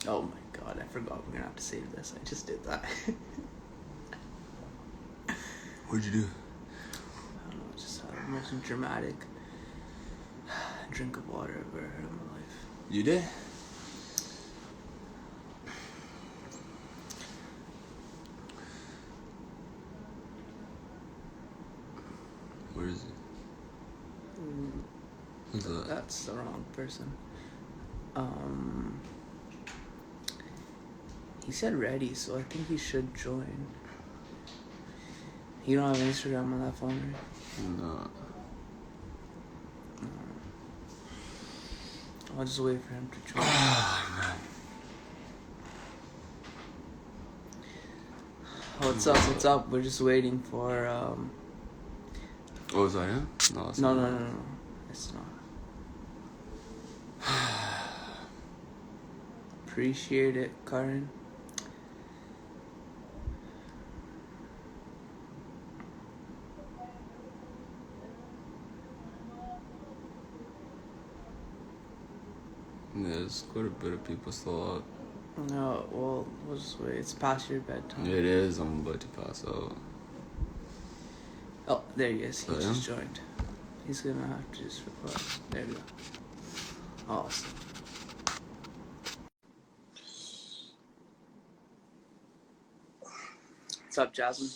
Oh my god, I forgot we're gonna have to save this. I just did that. What'd you do? I don't know, just had the most dramatic drink of water I've ever had in my life. You did? Where is it? Who's that? That's the wrong person. He said ready, so I think he should join. You don't have Instagram on that phone, right? No. I'll just wait for him to join. Man. What's up? What's up? We're just waiting for. Oh, is that him? No, it's No, not. no, no, no. It's not. Appreciate it, Karan. Yeah, there's quite a bit of people still up. No, well, we'll just wait. It's past your bedtime. It is. I'm about to pass out. Oh, there he is. He Oh, just yeah? joined. He's gonna have to just reply. There we go. Awesome. What's up, Jasmine?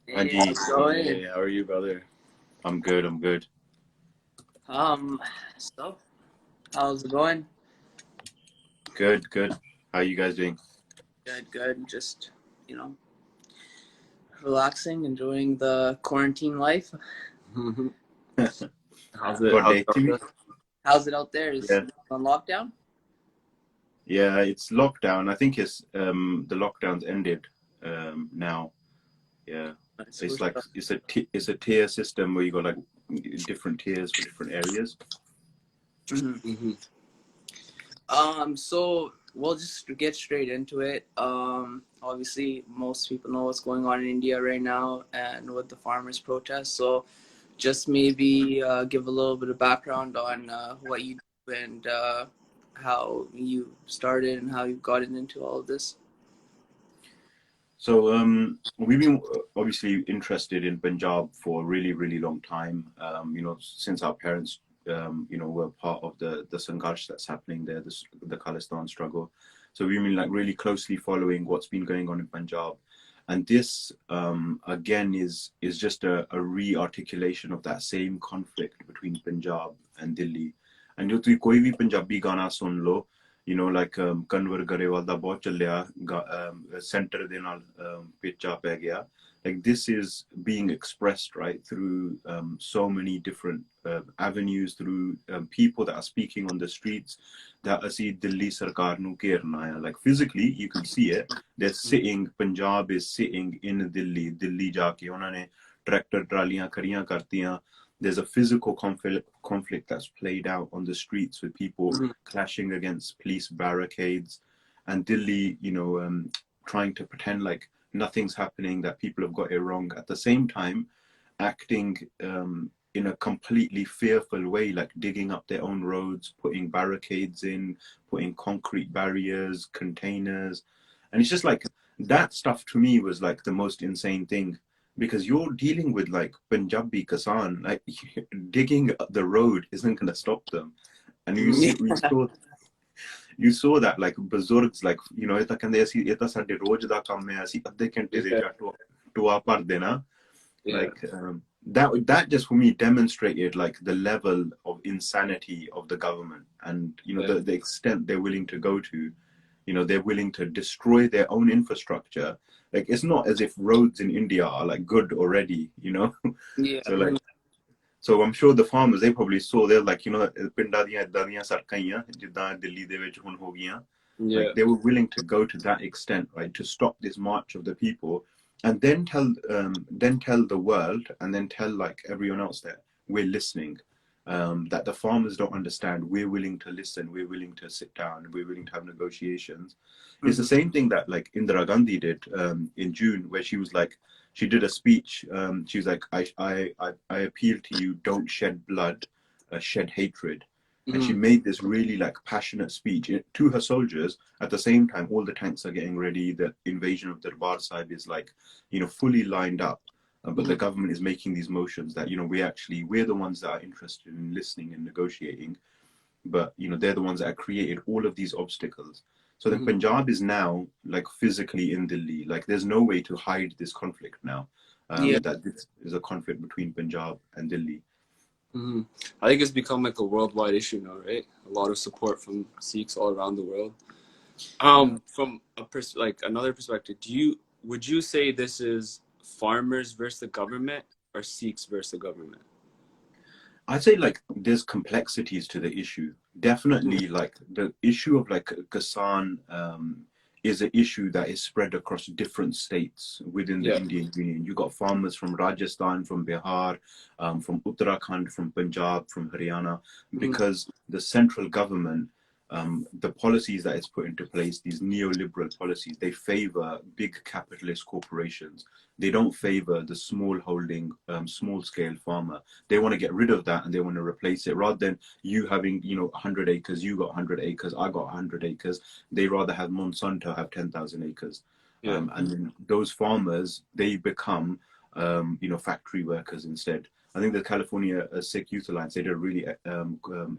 Hey, how's it going? Hey, how are you, brother? I'm good. So, how's it going? Good. How are you guys doing? Good. Just, relaxing, enjoying the quarantine life. How's it? Got How's day it out three? there? How's it out there? Is Yeah. it on lockdown? Yeah, it's lockdown. I think it's the lockdown's ended now. Yeah, it's like it's a tier system where you got like different tiers for different areas. Mm-hmm. So we'll just get straight into it. Obviously, most people know what's going on in India right now and with the farmers' protest. So, just maybe give a little bit of background on what you do and how you started and how you gotten into all of this. So we've been obviously interested in Punjab for a really long time. Since our parents were part of the Sangharsh that's happening there, the Kalistan struggle. So we've been like really closely following what's been going on in Punjab. And this, again, is just a re-articulation of that same conflict between Punjab and Delhi. And you to koi bhi Punjabi gana sun lo, like Kanwar Garewal da bahut chalya, center de naal pitcha pe gaya. Like this is being expressed right through so many different avenues, through people that are speaking on the streets that asi Delhi sarkar nu gherna hai. Like physically you can see it. They're sitting, Punjab is sitting in Delhi jaake unhone tractor traliyan khadiyan kartiyan. There's a physical conflict that's played out on the streets with people clashing against police barricades, and Delhi, trying to pretend like nothing's happening, that people have got it wrong. At the same time, acting in a completely fearful way, like digging up their own roads, putting barricades in, putting concrete barriers, containers. And it's just like that stuff to me was like the most insane thing, because you're dealing with like Punjabi Kasan, like digging up the road isn't going to stop them. And you saw that like Bazurgs, like, ita kande asi ita sade roj da kam hai, asi adhe घंटे de toa par dena. Like that just for me demonstrated like the level of insanity of the government, and the extent they're willing to go to. They're willing to destroy their own infrastructure. Like it's not as if roads in India are like good already. Yeah. So I'm sure the farmers, they probably saw, they're like, ਪਿੰਡਾਂ ਦੀਆਂ ਏਦਾਂ ਦੀਆਂ ਸੜਕਾਂ ਹੀ ਆ ਜਿੱਦਾਂ ਦਿੱਲੀ ਦੇ ਵਿੱਚ ਹੁਣ ਹੋ ਗਈਆਂ. Like they were willing to go to that extent, right, to stop this march of the people, and then tell the world, and then tell like everyone else that we're listening, that the farmers don't understand. We're willing to listen. We're willing to sit down. We're willing to have negotiations. It's the same thing that like Indira Gandhi did in June, where she was like, she did a speech. She was like, I appeal to you, don't shed blood, shed hatred. And she made this really like passionate speech to her soldiers. At the same time, all the tanks are getting ready. The invasion of Darbar Sahib is like, fully lined up. But the government is making these motions that, we're the ones that are interested in listening and negotiating. But, they're the ones that have created all of these obstacles. So then Punjab is now like physically in Delhi. Like there's no way to hide this conflict now. That this is a conflict between Punjab and Delhi. I think it's become like a worldwide issue now, right? A lot of support from Sikhs all around the world. From another perspective, would you say this is farmers versus the government or Sikhs versus the government? I'd say like there's complexities to the issue. Definitely like the issue of like Kasan is an issue that is spread across different states within the Indian Union. You got farmers from Rajasthan, from Bihar, from Uttarakhand, from Punjab, from Haryana, because the central government, the policies that it's put into place, these neoliberal policies, they favor big capitalist corporations. They don't favor the small holding, small scale farmer. They want to get rid of that and they want to replace it. Rather than you having, 100 acres, you got 100 acres, I got 100 acres. They rather have Monsanto have 10,000 acres. And then those farmers, they become, factory workers instead. I think the California Sikh Youth Alliance, they did a really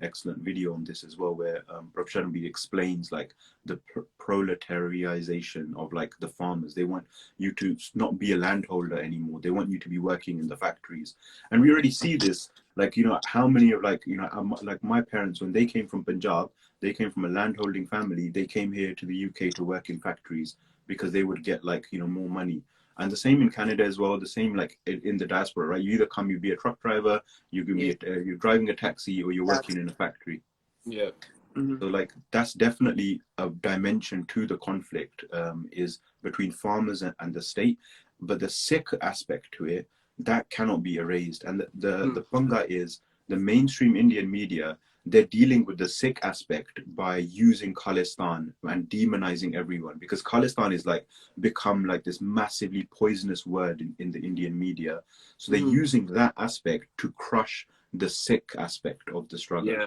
excellent video on this as well, where Prof. Sharmbi explains like the proletarialization of like the farmers. They want you to not be a landholder anymore. They want you to be working in the factories. And we already see this, like, how many of like my parents, when they came from Punjab, they came from a landholding family. They came here to the UK to work in factories because they would get like, more money. And the same in Canada as well, the same like in the diaspora, right? You either come, you be a truck driver, you can be you're driving a taxi, or you're working in a factory. Yeah. So like that's definitely a dimension to the conflict, is between farmers and the state. But the Sikh aspect to it, that cannot be erased. And the punga is the mainstream Indian media, they're dealing with the Sikh aspect by using Khalistan and demonizing everyone, because Khalistan is like become like this massively poisonous word in the Indian media. So they're using that aspect to crush the Sikh aspect of the struggle.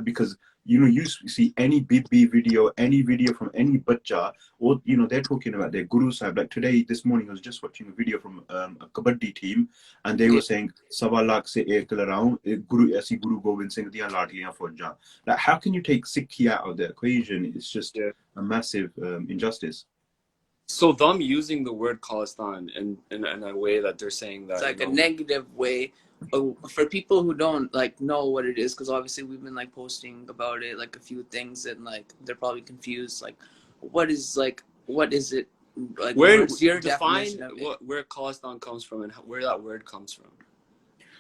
Because you see any BB video, any video from any bacha, or they're talking about their Guru Sahib. Like today, this morning, I was just watching a video from a kabaddi team, and they were saying Sawa lakh se ek larao Guru aisi Guru Gobind Singh diyan ladliyan faujan. Like, how can you take Sikhi out of the equation? It's just a massive injustice. So them using the word Khalistan in a way that they're saying that it's like a negative way. For people who don't like know what it is, because obviously we've been like posting about it, like a few things, and like they're probably confused. Like, what is it? Like, what's your definition of it? Where Khalistan comes from and where that word comes from.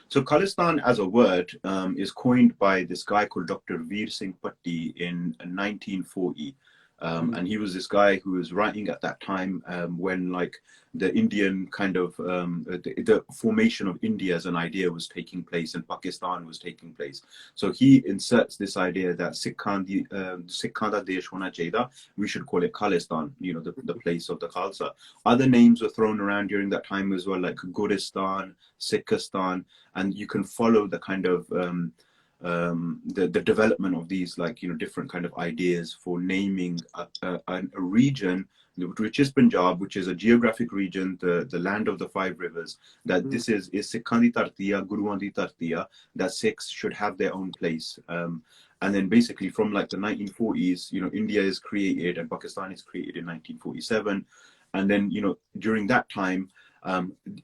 So Khalistan as a word is coined by this guy called Dr. Veer Singh Patti in 1940. And he was this guy who was writing at that time when like the Indian kind of the formation of India as an idea was taking place and Pakistan was taking place. So he inserts this idea that Sikhanda Desh hona chahiye, we should call it Khalistan, the place of the Khalsa. Other names were thrown around during that time as well, like Gulistan, Sikhistan, and you can follow the kind of the development of these like different kind of ideas for naming a region, which is Punjab, which is a geographic region, the land of the 5 rivers, that this is Sikhandi Tartiya, Guruandi Tartiya, that Sikhs should have their own place. And then basically from like the 1940s, India is created and Pakistan is created in 1947. And then, during that time,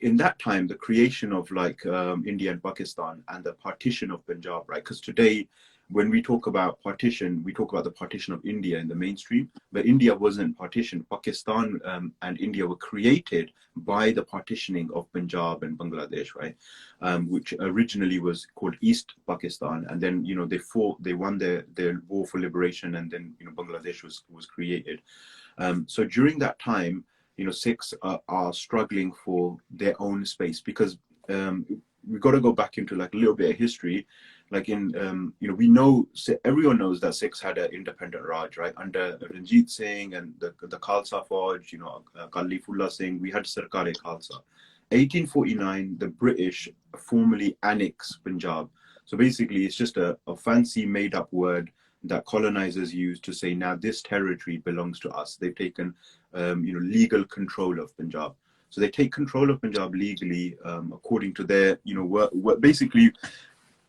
in that time, the creation of like India and Pakistan and the partition of Punjab, right? Because today, when we talk about partition, we talk about the partition of India in the mainstream, but India wasn't partitioned. Pakistan and India were created by the partitioning of Punjab and Bangladesh, right? Which originally was called East Pakistan, and then they fought, they won their war for liberation, and then Bangladesh was created. So during that time, Sikhs are struggling for their own space, because we've got to go back into like a little bit of history. Like in, we know, everyone knows that Sikhs had an independent Raj, right? Under Ranjit Singh and the Khalsa Fauj, Kalifullah Singh, we had Sarkar-e Khalsa. 1849, the British formally annexed Punjab. So basically, it's just a fancy made-up word that colonizers use to say, now this territory belongs to us. They've taken, legal control of Punjab. So they take control of Punjab legally, according to their, basically,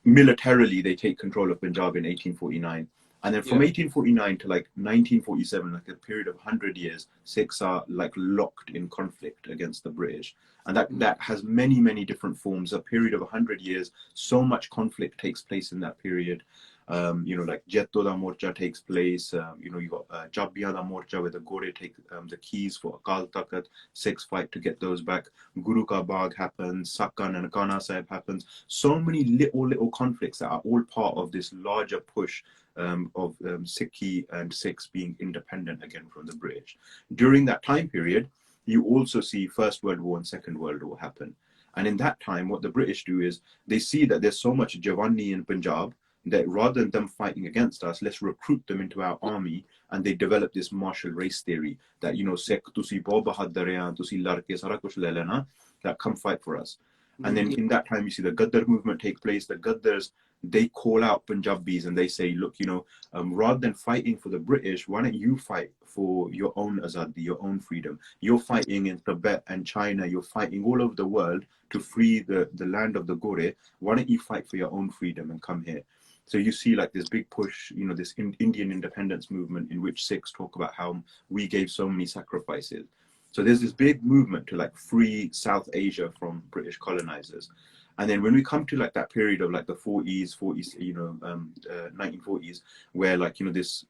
militarily, they take control of Punjab in 1849. And then from 1849 to like 1947, like a period of 100 years, Sikhs are like locked in conflict against the British. And that has many, many different forms. A period of 100 years, so much conflict takes place in that period. Like Jetto da Morcha takes place. You got Jabbiya da Morcha, where the Gore take the keys for Akal Takat. Sikhs fight to get those back. Guru Ka Bagh happens. Sakkan and Kana Sahib happens. So many little conflicts that are all part of this larger push of Sikhi and Sikhs being independent again from the British. During that time period, you also see First World War and Second World War happen. And in that time, what the British do is they see that there's so much Javani in Punjab that rather than them fighting against us, let's recruit them into our army. And they develop this martial race theory that, Sikh, tusi bahut bahadur hain, tusi larke sara kuch le lena, that come fight for us. And then in that time, you see the Gaddar movement take place. The Gaddars, they call out Punjabis and they say, look, rather than fighting for the British, why don't you fight for your own azadi, your own freedom? You're fighting in Tibet and China. You're fighting all over the world to free the land of the Gore. Why don't you fight for your own freedom and come here? So you see like this big push, this Indian independence movement in which Sikhs talk about how we gave so many sacrifices. So there's this big movement to like free South Asia from British colonizers. And then when we come to like that period of like the 40s, 1940s, where like, this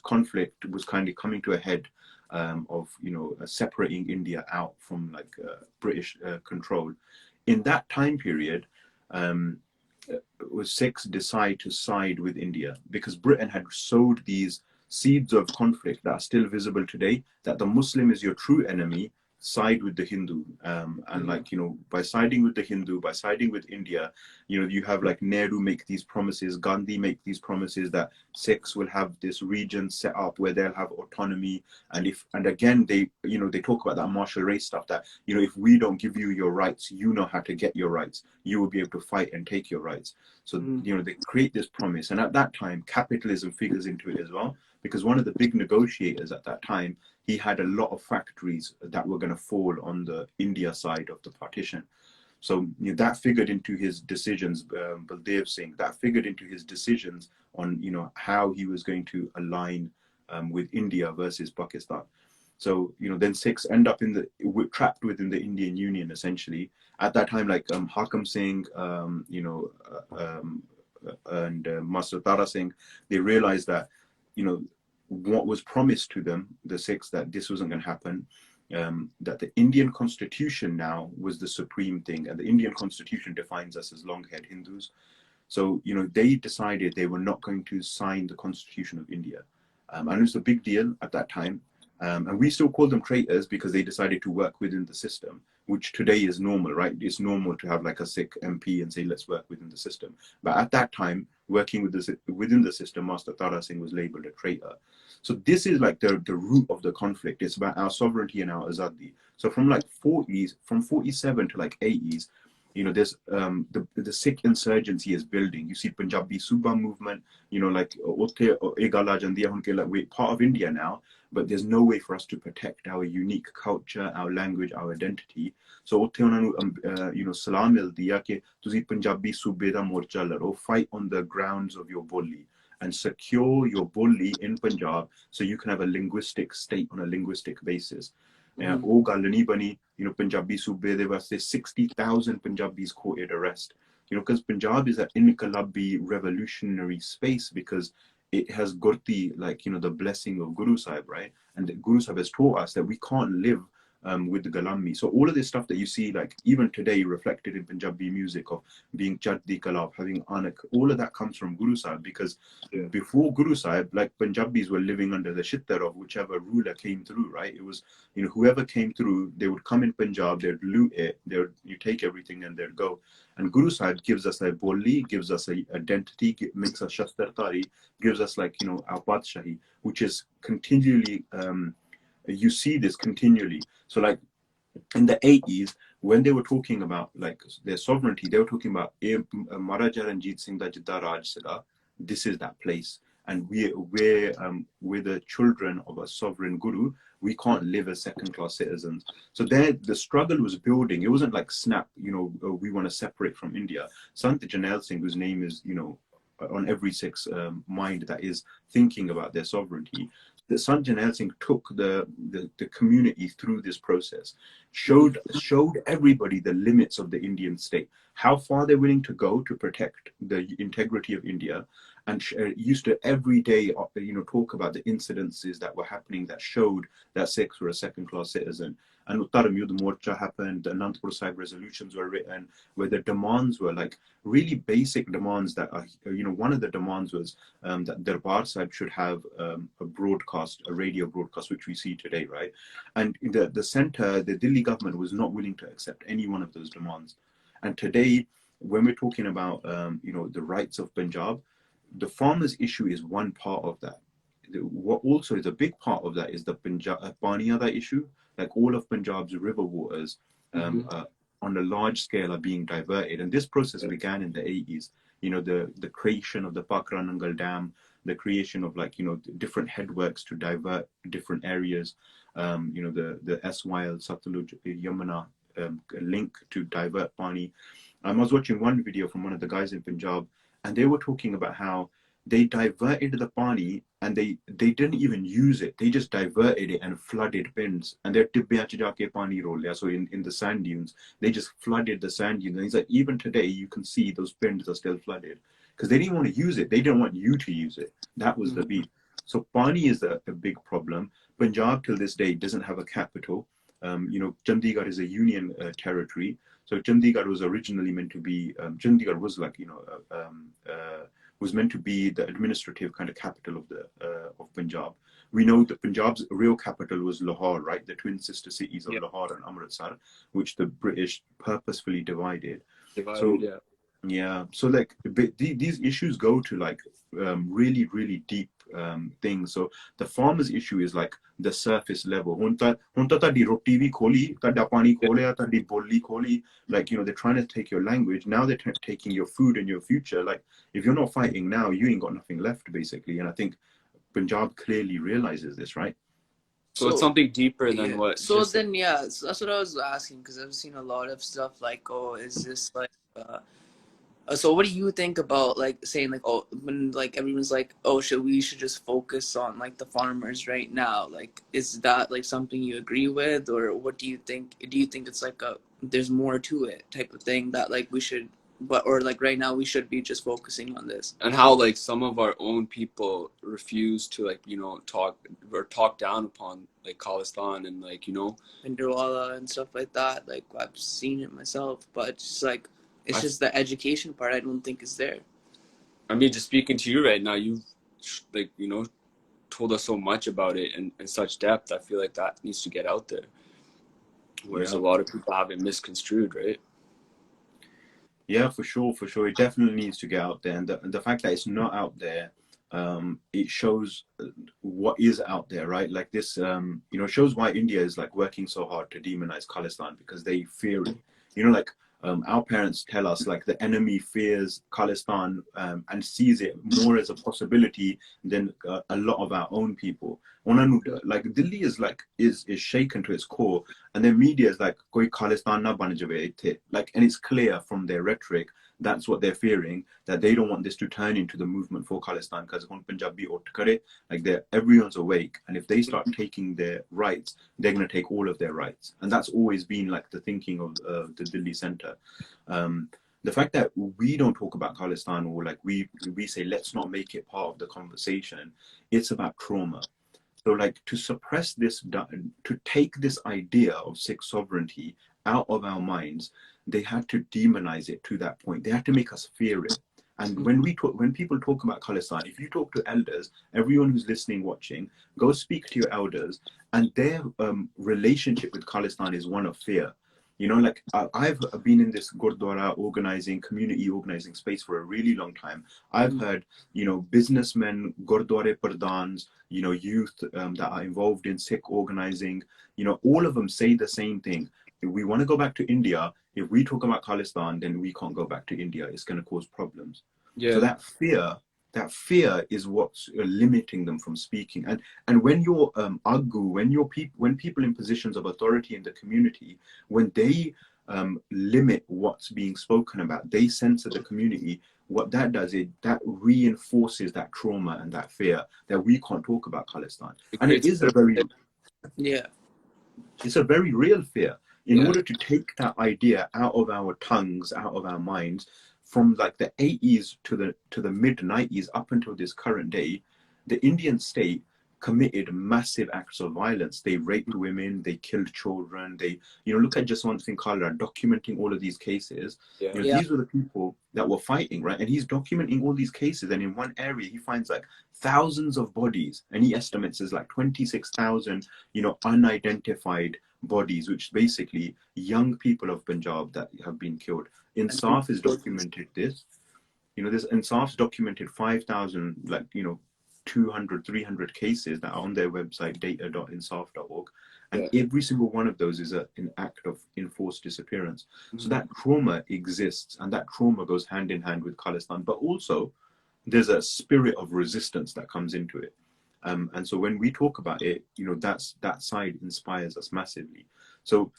conflict was kind of coming to a head of, separating India out from like British control. In that time period, Sikhs decide to side with India because Britain had sowed these seeds of conflict that are still visible today, that the Muslim is your true enemy, side with the Hindu. By siding with the Hindu, by siding with India, you have like Nehru make these promises, Gandhi make these promises that Sikhs will have this region set up where they'll have autonomy. And again, they talk about that martial race stuff that, if we don't give you your rights, you know how to get your rights. You will be able to fight and take your rights. So, they create this promise. And at that time, capitalism figures into it as well, because one of the big negotiators at that time, he had a lot of factories that were going to fall on the India side of the partition. So that figured into his decisions, Baldev Singh, that figured into his decisions on, how he was going to align with India versus Pakistan. So, then Sikhs end up trapped within the Indian Union, essentially. At that time, like Hakam Singh, and Master Tara Singh, they realized that, what was promised to them, the Sikhs, that this wasn't going to happen, that the Indian constitution now was the supreme thing. And the Indian constitution defines us as long-haired Hindus. So, they decided they were not going to sign the constitution of India. And it was a big deal at that time. And we still call them traitors because they decided to work within the system, which today is normal, right? It's normal to have like a Sikh MP and say, let's work within the system. But at that time, working within the system, Master Tara Singh was labeled a traitor. So this is like the root of the conflict. It's about our sovereignty and our azadi. So from like 47 to like 80s, there's the Sikh insurgency is building. You see Punjabi Suba movement, like we're part of India now, but there's no way for us to protect our unique culture, our language, our identity. So salam mildi ke tusi Punjabi Sube da morcha laro, fight on the grounds of your Bolli and secure your Bolli in Punjab so you can have a linguistic state on a linguistic basis. ਉਹ ਗੱਲ ਨਹੀਂ ਬਣੀ, Punjabi ਸੂਬੇ ਦੇ ਵਾਸਤੇ 60,000 Punjabis courted arrest, because Punjab is an inqalabi revolutionary space because it has gurti, like, the blessing of Guru Sahib, right? And the Guru Sahib has taught us that we can't live with the Galami. So all of this stuff that you see, like even today reflected in Punjabi music of being Chaddi Kalab, having Anak, all of that comes from Guru Sahib, because before Guru Sahib, like Punjabis were living under the shittar of whichever ruler came through, right? It was, whoever came through, they would come in Punjab, they'd loot it, you take everything and they'd go. And Guru Sahib gives us a Bolli, gives us a identity, makes us Shastartari, gives us like, our Badshahi, which is continually, you see this continually. So like in the 80s, when they were talking about like their sovereignty, they were talking about Maharaja Ranjit Singh da Jidda Raj Sida. This is that place, and we're the children of a sovereign guru. We can't live as second-class citizens. So there, the struggle was building. It wasn't like snap, we want to separate from India. Sant Janel Singh, whose name is, on every Sikh's mind that is thinking about their sovereignty, that Sant Janel Singh took the community through this process, showed everybody the limits of the Indian state, how far they're willing to go to protect the integrity of India, and used to every day, talk about the incidences that were happening that showed that Sikhs were a second-class citizen. And Uttaram Yudh Morcha happened, the Anandpur Sahib resolutions were written, where the demands were like really basic demands that are, one of the demands was that Darbar Sahib should have a radio broadcast, which we see today, right? And the center, the Delhi government was not willing to accept any one of those demands. And today, when we're talking about, the rights of Punjab, the farmers' issue is one part of that. What also is a big part of that is the Punjab Paniyada issue. Like all of Punjab's river waters on a large scale are being diverted. And this process began in the 80s. The creation of the Pakranangal Dam, the creation of different headworks to divert different areas, the SYL, Satluj, Yamuna link to divert Pani. I was watching one video from one of the guys in Punjab, and they were talking about how they diverted the Pani and they didn't even use it. They just diverted it and flooded bins. And they're Pani roll. So in the sand dunes, they just flooded the sand dunes. And he's like, even today, you can see those bins are still flooded because they didn't want to use it. They didn't want you to use it. That was the beat. So Pani is a big problem. Punjab till this day doesn't have a capital. Chandigarh is a union territory. So Chandigarh was originally meant to be, Chandigarh was was meant to be the administrative kind of capital of Punjab. We know that Punjab's real capital was Lahore, right? The twin sister cities of Lahore and Amritsar, which the British purposefully divided. So like these issues go to really, really deep things. So the farmers' issue is like the surface level. Like, they're trying to take your language. Now they're taking your food and your future. Like, if you're not fighting now, you ain't got nothing left, basically. And I think Punjab clearly realizes this, right? So it's something deeper than what. So then, so that's what I was asking, because I've seen a lot of stuff like, oh, is this like. So what do you think about saying when everyone's like, oh, we should just focus on the farmers right now? Is that something you agree with, or what do you think? Do you think it's there's more to it type of thing that we should, or right now we should be just focusing on this? And how some of our own people refuse to talk down upon Khalistan and Pinderwala and stuff like that. I've seen it myself, but it's it's just the education part I don't think is there. I mean, just speaking to you right now, you've told us so much about it in such depth. I feel like that needs to get out there. Whereas a lot of people have it misconstrued, right? Yeah, for sure. It definitely needs to get out there. And the fact that it's not out there, it shows what is out there, right? Like this, shows why India is working so hard to demonize Khalistan, because they fear it. Our parents tell us the enemy fears Khalistan and sees it more as a possibility than a lot of our own people. Delhi is shaken to its core, and their media is koi Khalistan na ban jaye ithe. And it's clear from their rhetoric that's what they're fearing, that they don't want this to turn into the movement for Khalistan, because Punjabi ut kare, everyone's awake, and if they start taking their rights, they're going to take all of their rights. And that's always been the thinking of the Delhi center. The fact that we don't talk about Khalistan, or we say let's not make it part of the conversation, it's about trauma. So to suppress this, to take this idea of Sikh sovereignty out of our minds, they had to demonize it to that point. They had to make us fear it. And when people talk about Khalistan, if you talk to elders, everyone who's listening, watching, go speak to your elders, and their relationship with Khalistan is one of fear. I've been in this Gurdwara community organizing space for a really long time. I've heard, businessmen, Gurdwara Pradhans, youth that are involved in Sikh organizing, all of them say the same thing. if we want to go back to India, if we talk about Khalistan, then we can't go back to India. It's going to cause problems. So that fear is what's limiting them from speaking. And when you're when people in positions of authority in the community, when they limit what's being spoken about, they censor the community. What that does is that reinforces that trauma and that fear that we can't talk about Khalistan. And it is it's a very real fear. In order to take that idea out of our tongues, out of our minds, from like the 80s to the mid 90s up until this current day, the Indian state committed massive acts of violence. They raped women, they killed children, they, look at Jaswant Singh Kalra documenting all of these cases. These were the people that were fighting, right? And he's documenting all these cases, and in one area he finds like thousands of bodies, and he estimates there's like 26,000 unidentified bodies, which basically young people of Punjab that have been killed. NSYF has documented this. This NSYF's documented 5,000 200, 300 cases that are on their website, data.insaf.org, and every single one of those is an act of enforced disappearance. So that trauma exists, and that trauma goes hand in hand with Khalistan, but also there's a spirit of resistance that comes into it. And so when we talk about it, that side inspires us massively. So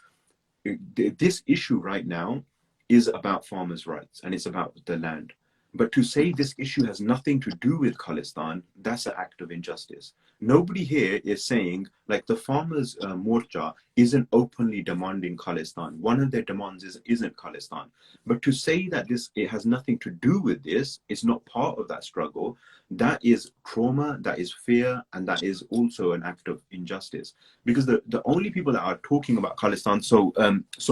this issue right now is about farmers' rights, and it's about the land. But to say this issue has nothing to do with Khalistan, that's an act of injustice. Nobody here is saying, like, the farmers' Morcha isn't openly demanding Khalistan. One of their demands isn't Khalistan. But to say that it has nothing to do with this, it's not part of that struggle, that is trauma, that is fear, and that is also an act of injustice. Because the only people that are talking about Khalistan so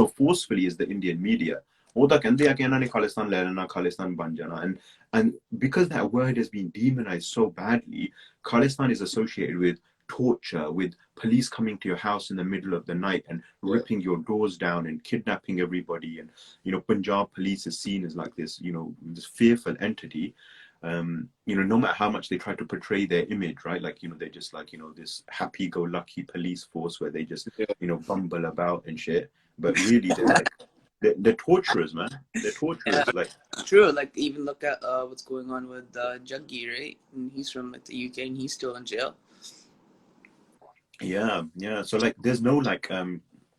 forcefully is the Indian media. And because that word has been demonized so badly, Khalistan is associated with torture, with police coming to your house in the middle of the night and ripping your doors down and kidnapping everybody. And Punjab police is seen as like this this fearful entity. No matter how much they try to portray their image, right? Like, they're just like, this happy-go-lucky police force where they just, bumble about and shit. But really, they're like, they're torturers, man. They're torturers. Like, true. Like, even look at what's going on with Jaggi, right? And he's from like the UK, and he's still in jail. Yeah. So like, there's no like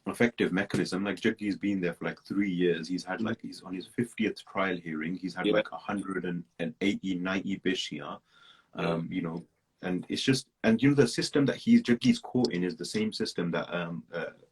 effective mechanism. Like, Jaggi's been there for like 3 years. He's had like, he's on his 50th trial hearing. He's had like 180, 90 bish here. And it's just, and the system that Jaggi's caught in is the same system that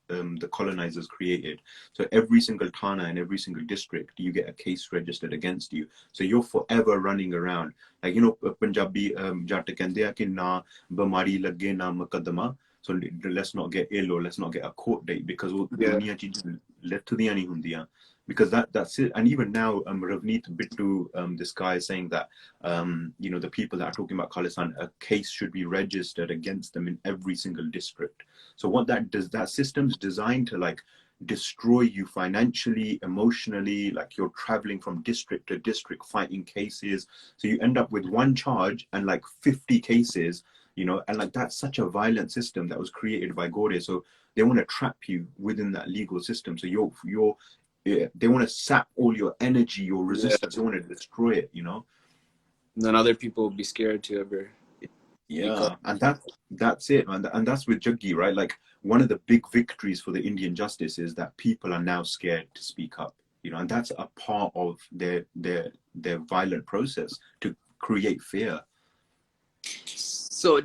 the colonizers created. So every single Thana and every single district, you get a case registered against you. So you're forever running around. Like, Punjabi Jat kehde hai ki na bamari lage na muqaddama. So let's not get ill, or let's not get a court date, because duniya cheezaਂ letthdiyan nahi hundiyan. Because that's it. And even now, Ravneet Bittu, this guy is saying that, the people that are talking about Khalistan, a case should be registered against them in every single district. So what that does, that system's designed to like destroy you financially, emotionally, like you're traveling from district to district fighting cases. So you end up with one charge and like 50 cases, and like that's such a violent system that was created by Gore. So they want to trap you within that legal system. So they want to sap all your energy, your resistance. They want to destroy it, And then other people will be scared to ever. And that's it, man. And that's with Jaggi, right? Like, one of the big victories for the Indian justice is that people are now scared to speak up, and that's a part of their violent process to create fear. So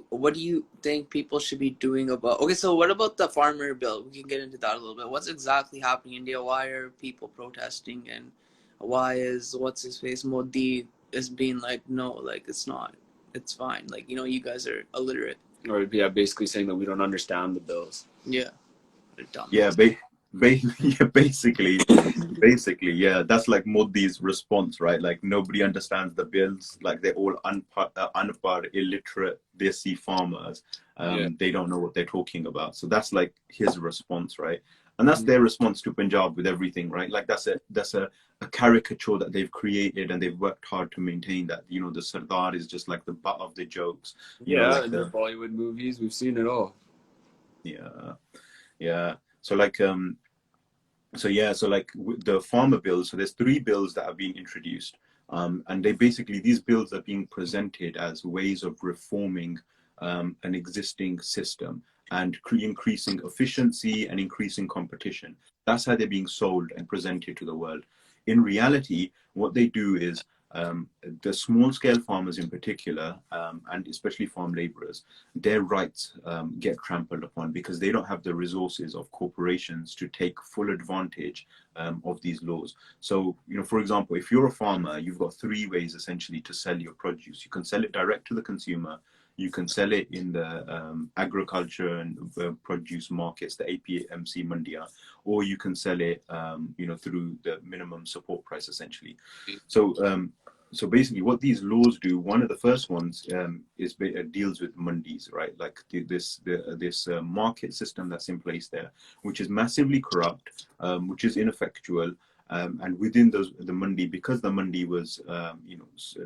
what do you think people should be doing about, okay, so what about the farmer bill? We can get into that a little bit. What's exactly happening in India? Why are people protesting? And why is, what's his face, Modi is being like, no, like, it's not, it's fine. Like, you guys are illiterate. Or basically saying that we don't understand the bills. Yeah. Dumb. Yeah, basically, yeah. That's like Modi's response, right? Like, nobody understands the bills. Like, they're all unpar, illiterate, desi farmers. They don't know what they're talking about. So that's like his response, right? And that's their response to Punjab with everything, right? Like, that's a caricature that they've created, and they've worked hard to maintain that. The Sardar is just like the butt of the jokes. Like the Bollywood movies, we've seen it all. Yeah. So like, So yeah, so like the farmer bills, so there's 3 bills that have been introduced, and they basically, these bills are being presented as ways of reforming an existing system and increasing efficiency and increasing competition. That's how they're being sold and presented to the world. In reality, what they do is, the small scale farmers in particular, and especially farm laborers, their rights get trampled upon because they don't have the resources of corporations to take full advantage of these laws. So, for example, if you're a farmer, you've got 3 ways essentially to sell your produce. You can sell it direct to the consumer, you can sell it in the agriculture and produce markets, the APMC Mandia, or you can sell it, through the minimum support price, essentially. So basically, what these laws do, one of the first ones is deals with mandis, right? Like this market system that's in place there, which is massively corrupt, which is ineffectual. And within the mandi, because the mandi was,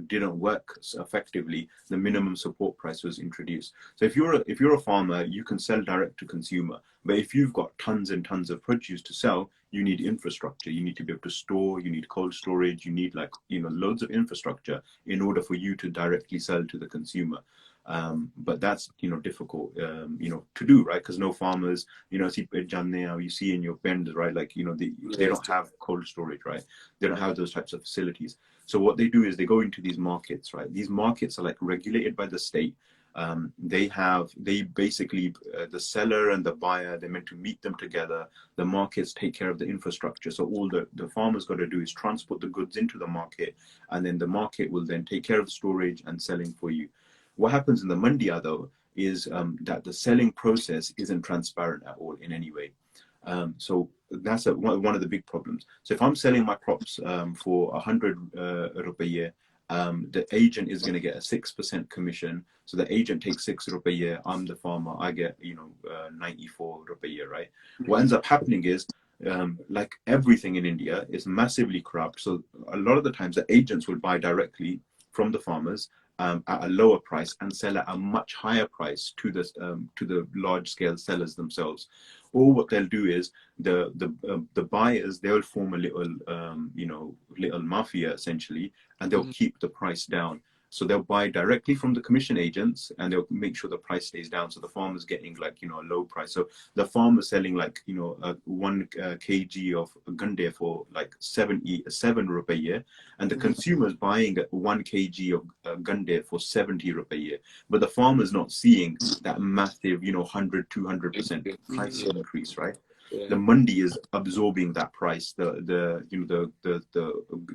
didn't work effectively, the minimum support price was introduced. So if you're a farmer, you can sell direct to consumer. But if you've got tons and tons of produce to sell, you need infrastructure. You need to be able to store. You need cold storage. You need loads of infrastructure in order for you to directly sell to the consumer. But that's difficult to do, right? Because no farmers, you see in your bends, right? Like they don't have cold storage, right? They don't have those types of facilities. So what they do is they go into these markets, right? These markets are like regulated by the state. They basically, the seller and the buyer, they're meant to meet them together. The markets take care of the infrastructure. So all the farmers got to do is transport the goods into the market, and then the market will then take care of the storage and selling for you. What happens in the mandia, though, is that the selling process isn't transparent at all in any way. So that's one of the big problems. So if I'm selling my crops for 100 rupiah, the agent is going to get a 6% commission. So the agent takes 6 rupiah. I'm the farmer. I get 94 rupiah, right? What ends up happening is, like everything in India, is massively corrupt. So a lot of the times the agents will buy directly from the farmers at a lower price and sell at a much higher price to the large scale sellers themselves. Or what they'll do is the buyers, they'll form a little mafia essentially, and they'll keep the price down. So they'll buy directly from the commission agents, and they'll make sure the price stays down. So the farmer's getting a low price. So the farmer's selling 1 kg of gande for 7 rupiah, and the consumer's buying 1 kg of gande for 70 rupiah. But the farmer's not seeing that massive 100-200% price increase, right? The mandi is absorbing that price. The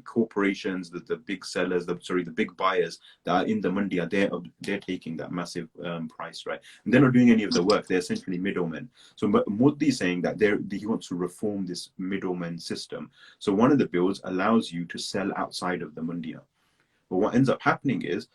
corporations, the big sellers, the big buyers that are in the mandi, they're taking that massive price, right? And they're not doing any of the work. They're essentially middlemen. So Modi is saying that he wants to reform this middleman system. So one of the bills allows you to sell outside of the mandia. But what ends up happening is,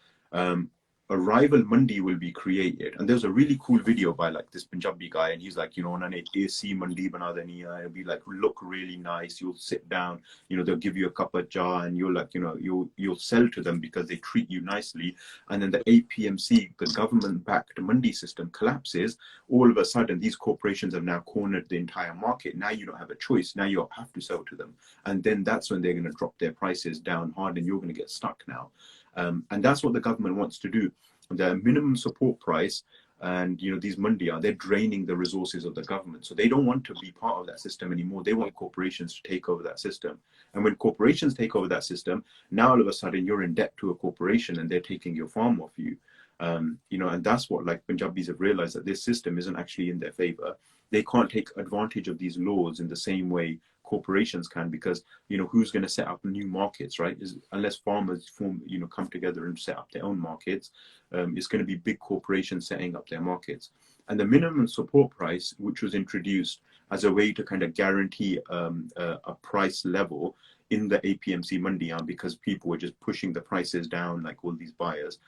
a rival mandi will be created. And there's a really cool video by this Punjabi guy, and he's like, AC mandi bana deni hai. It'll be look really nice. You'll sit down, they'll give you a cup of cha, and you'll sell to them because they treat you nicely. And then the APMC, the government-backed mandi system, collapses. All of a sudden, these corporations have now cornered the entire market. Now you don't have a choice. Now you have to sell to them. And then that's when they're going to drop their prices down hard, and you're going to get stuck now. And that's what the government wants to do. The minimum support price and these mandia, they're draining the resources of the government. So they don't want to be part of that system anymore. They want corporations to take over that system. And when corporations take over that system, now all of a sudden you're in debt to a corporation and they're taking your farm off you. And that's what Punjabis have realized, that this system isn't actually in their favor. They can't take advantage of these laws in the same way corporations can, because who's going to set up new markets, right? Unless farmers come together and set up their own markets, it's going to be big corporations setting up their markets. And the minimum support price, which was introduced as a way to kind of guarantee a price level in the APMC Mandiyan, because people were just pushing the prices down, like all these buyers,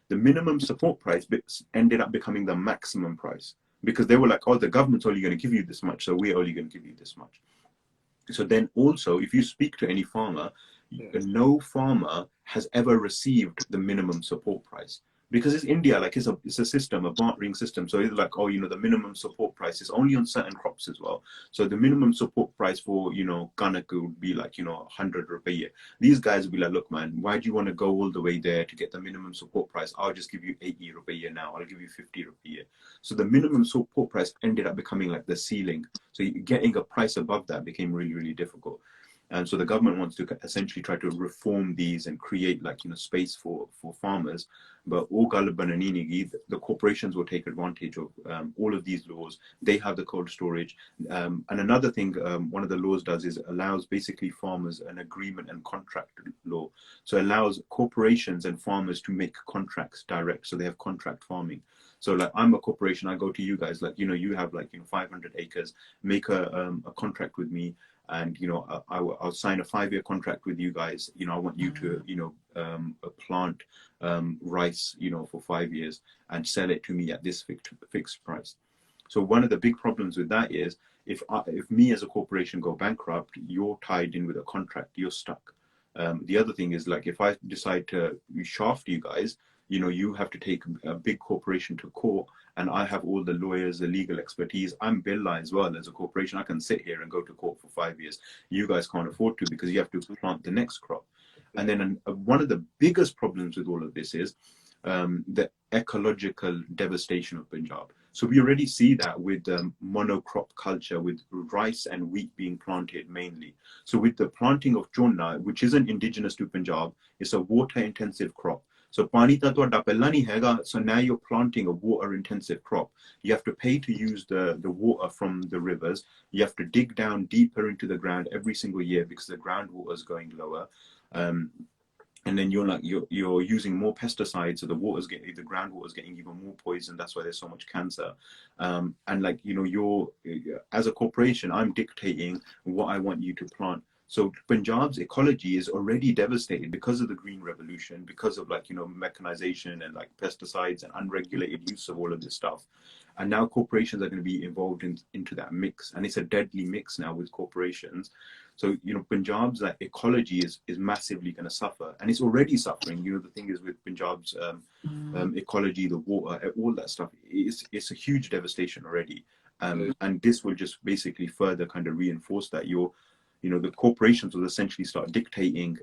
the minimum support price ended up becoming the maximum price, because they were like, oh, the government's only going to give you this much, so we're only going to give you this much. So then also, if you speak to any farmer, no farmer has ever received the minimum support price, because it's India, like it's a system, a bartering system. So it's like, oh, you know, the minimum support price is only on certain crops as well. So the minimum support price for, you know, kanak would be like, you know, 100 rupiah. These guys would be like, look, man, why do you want to go all the way there to get the minimum support price? I'll just give you 80 rupiah now. I'll give you 50 rupiah. So the minimum support price ended up becoming like the ceiling. So getting a price above that became really, really difficult. And so the government wants to essentially try to reform these and create, like, you know, space for farmers. But the corporations will take advantage of all of these laws. They have the cold storage. And another thing one of the laws does is allows basically farmers an agreement and contract law. So it allows corporations and farmers to make contracts direct. So they have contract farming. So like, I'm a corporation, I go to you guys, like, you know, you have like, you know, 500 acres, make a contract with me. And, you know, I'll sign a 5-year contract with you guys. You know, I want you to, you know, plant rice, you know, for 5 years and sell it to me at this fixed price. So one of the big problems with that is if me as a corporation go bankrupt, you're tied in with a contract, you're stuck. The other thing is, like, if I decide to shaft you guys, you know, you have to take a big corporation to court, and I have all the lawyers, the legal expertise. I'm Billah as well as a corporation. I can sit here and go to court for 5 years. You guys can't afford to, because you have to plant the next crop. And then one of the biggest problems with all of this is the ecological devastation of Punjab. So we already see that with monocrop culture, with rice and wheat being planted mainly. So with the planting of chonna, which isn't indigenous to Punjab, it's a water-intensive crop. So pani ta ਤੁਹਾਡਾ ਪਹਿਲਾਂ ਨਹੀਂ ਹੈਗਾ. So now you're planting a water-intensive crop. You have to pay to use the water from the rivers. You have to dig down deeper into the ground every single year because the groundwater is going lower. And then you're using more pesticides, so the groundwater is getting even more poison. That's why there's so much cancer. And like, you know, as a corporation, I'm dictating what I want you to plant. So Punjab's ecology is already devastated because of the Green Revolution, because of, like, you know, mechanization and like pesticides and unregulated use of all of this stuff. And now corporations are going to be involved into that mix. And it's a deadly mix now with corporations. So, you know, Punjab's like ecology is massively going to suffer, and it's already suffering. You know, the thing is with Punjab's ecology, the water, all that stuff, it's a huge devastation already. And this will just basically further kind of reinforce that. You know, the corporations will essentially start dictating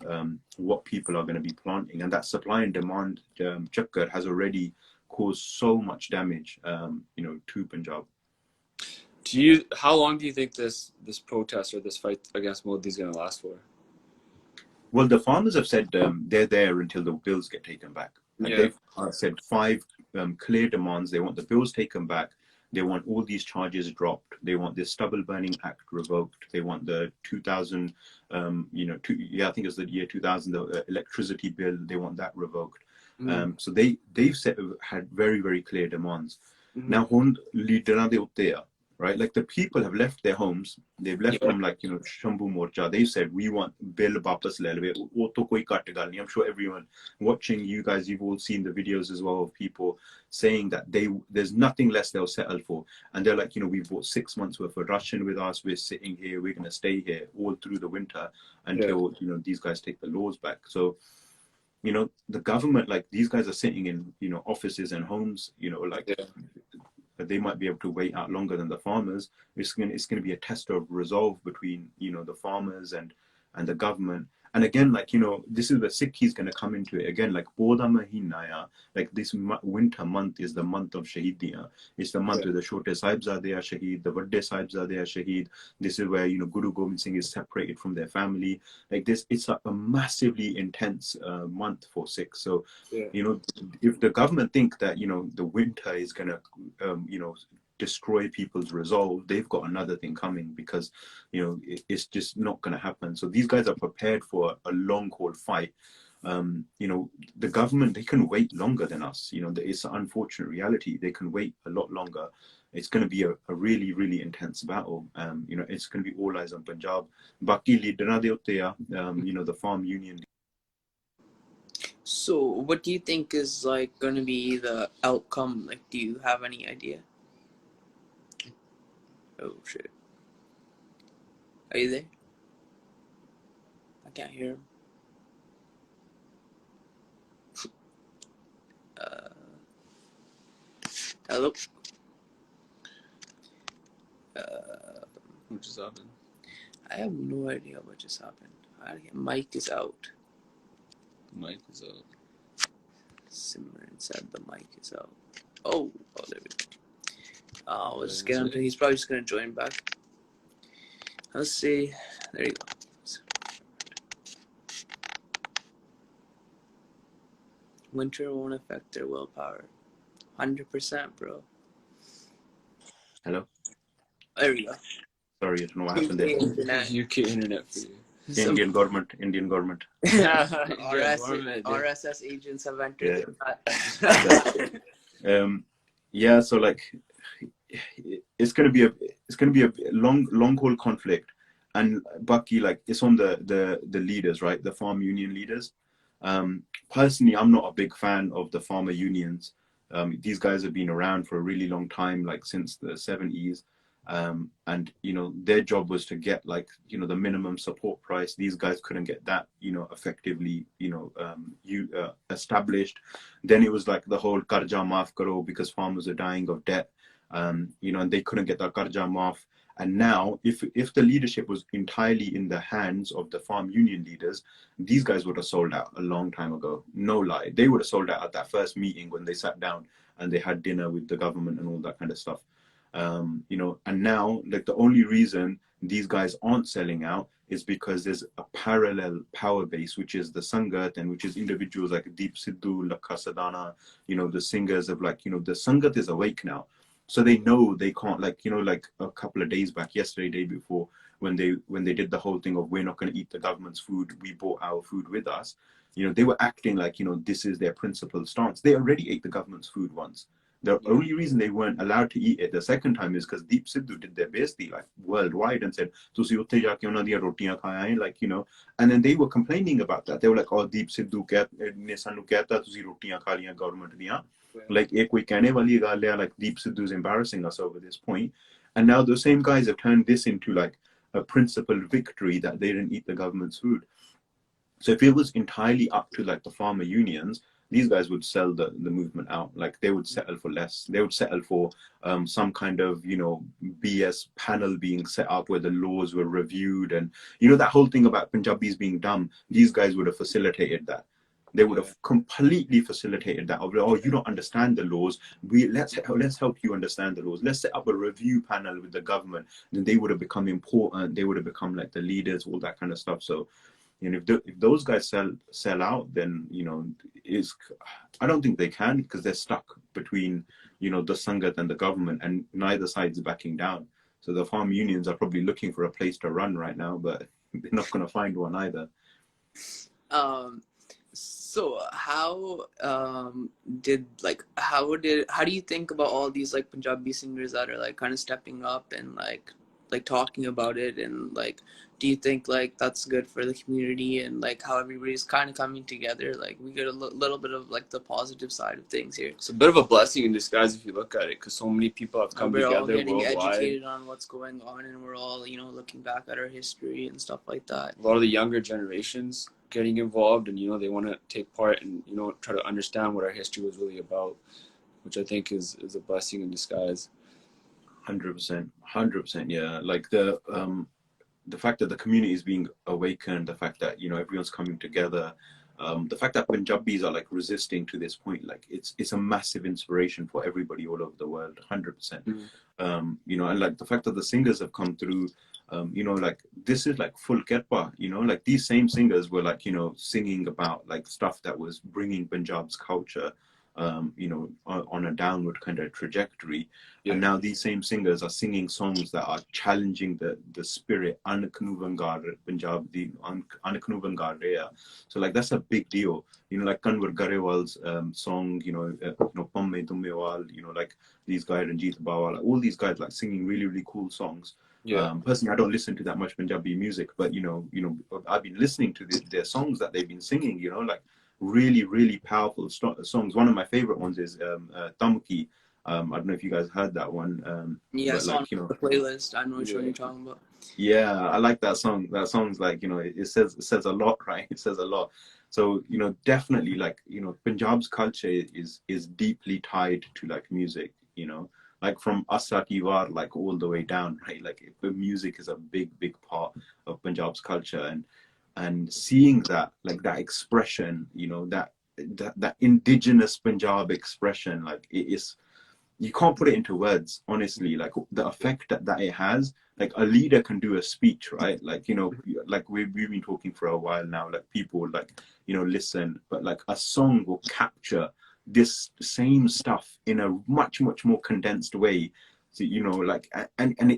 what people are going to be planting, and that supply and demand chakkar has already caused so much damage, you know, to Punjab. How long do you think this protest or this fight against Modi is going to last for? Well, the farmers have said they're there until the bills get taken back. And they've said 5 clear demands. They want the bills taken back. They want all these charges dropped. They want this stubble burning act revoked. They want the 2000, you know, I think it was the year 2000, the electricity bill. They want that revoked. So they've had very, very clear demands. Now, leader there, right? Like, the people have left their homes. They've left from, like, you know, Shambhu Morcha. They said, we want bill wapas le lwe. Wo to koi kat gal nahi. I'm sure everyone watching, you guys, you've all seen the videos as well of people saying that there's nothing less they'll settle for. And they're like, you know, we've bought 6 months worth of ration with us. We're sitting here. We're going to stay here all through the winter until, you know, these guys take the laws back. So, you know, the government, like, these guys are sitting in, you know, offices and homes, you know, like, they might be able to wait out longer than the farmers. It's going to be a test of resolve between, you know, the farmers and the government. And again, like, you know, this is where Sikh is going to come into it again. Like, Boda Mahinaya, like, this winter month is the month of Shahidiya. It's the month where the Chote Sahibzade are Shaheed, the Vadde Sahibzade are Shaheed. This is where, you know, Guru Gobind Singh is separated from their family. Like this, it's like a massively intense month for Sikhs. So, you know, if the government think that, you know, the winter is going to, you know, destroy people's resolve, they've got another thing coming, because, you know, it's just not going to happen. So these guys are prepared for a long haul fight. You know, the government, they can wait longer than us. You know, it's an unfortunate reality. They can wait a lot longer. It's going to be a really, really intense battle. You know, it's going to be all eyes on Punjab. Baki leaders de utte, you know, the farm union. So what do you think is, like, going to be the outcome? Like, do you have any idea? Oh shit. Are you there? I can't hear him. Hello. What just happened? I have no idea what just happened. Mic is out. The mic is out. Simran said the mic is out. Oh, there we go. We'll just Did I get him. say? He's probably just gonna join back. Let's see. There you go. Winter won't affect their willpower. 100%, bro. Hello. There we go. Sorry, I don't know what happened there. Internet. UK internet for you. Indian government. RSS agents have entered. Yeah. Yeah. So like, it's gonna be a long haul conflict, and Bucky, like, it's on the leaders, right? The farm union leaders. Personally, I'm not a big fan of the farmer unions. These guys have been around for a really long time, like since the 70s. And their job was to get, like, the minimum support price. These guys couldn't get that effectively established. Then it was like the whole karja maaf karo, because farmers are dying of debt, and they couldn't get that karja maaf. And now, if the leadership was entirely in the hands of the farm union leaders, these guys would have sold out a long time ago. No lie, they would have sold out at that first meeting when they sat down and they had dinner with the government and all that kind of stuff. And now, like, the only reason these guys aren't selling out is because there's a parallel power base, which is the Sangat, and which is individuals like Deep Sidhu, Lakha Sadana, the singers of, like, the Sangat is awake now. So they know they can't, like, like a couple of days back, yesterday, day before, when they did the whole thing of, we're not going to eat the government's food, we brought our food with us. They were acting like, this is their principal stance. They already ate the government's food once. The only reason they weren't allowed to eat it the second time is because Deep Sidhu did their besti, like, worldwide, and said, "Tusi utte jaake unna diyan rotiyan khaaye," like, and then they were complaining about that. They were like, "Oh, Deep Sidhu ne sanu kehta tusi rotiyan kha liyan government diyan." Like, ek koi kehne wali gal hai, like, Deep Sidhu is embarrassing us over this point. And now the same guys have turned this into, like, a principled victory that they didn't eat the government's food. So if it was entirely up to, like, the farmer unions, these guys would sell the movement out. Like, they would settle for less. They would settle for some kind of, BS panel being set up where the laws were reviewed. And, that whole thing about Punjabis being dumb, these guys would have facilitated that. They would have completely facilitated that. Oh, you don't understand the laws. Let's help you understand the laws. Let's set up a review panel with the government. Then they would have become important. They would have become, like, the leaders, all that kind of stuff. So, if those guys sell out, then I don't think they can, because they're stuck between the Sangat and the government, and neither side's backing down. So the farm unions are probably looking for a place to run right now, but they're not going to find one either. So how do you think about all these, like, Punjabi singers that are, like, kind of stepping up and like talking about it, and, like, do you think, like, that's good for the community, and, like, how everybody's kind of coming together? Like, we get a little bit of, like, the positive side of things here. It's a bit of a blessing in disguise if you look at it, because so many people have come together worldwide. We're all getting educated on what's going on, and we're all, looking back at our history and stuff like that. A lot of the younger generations getting involved, and they want to take part and try to understand what our history was really about, which I think is a blessing in disguise. 100%, yeah. Like, the fact that the community is being awakened, the fact that everyone's coming together, the fact that Punjabis are, like, resisting to this point, like, it's a massive inspiration for everybody all over the world. 100%. And, like, the fact that the singers have come through, like, this is, like, full kerpa. Like, these same singers were, like, singing about, like, stuff that was bringing Punjab's culture on a downward kind of trajectory. And now these same singers are singing songs that are challenging the spirit. Punjab di Anaknuvan gar reha. So, like, that's a big deal. Like Kanwar Garewal's song, Pamme Dummewal, like, these guys, Ranjit Bawal, all these guys, like, singing really, really cool songs. Personally, I don't listen to that much Punjabi music, but I've been listening to their songs that they've been singing. Like, really, really powerful songs. One of my favorite ones is Tamki. I don't know if you guys heard that one. It's on the playlist. I know what you're talking about. Yeah, I like that song. That song's, like, it says a lot, right? It says a lot. So, definitely, like, Punjab's culture is deeply tied to, like, music. you know, like from Asa Ki War, like all the way down, right? Like the music is a big part of Punjab's culture, and seeing that, like that expression, you know, that indigenous Punjab expression, like it is, you can't put it into words, honestly, like the effect that it has. Like a leader can do a speech, right? Like, you know, like we've been talking for a while now, like people like, you know, listen, but like a song will capture this same stuff in a much more condensed way. So, you know, like,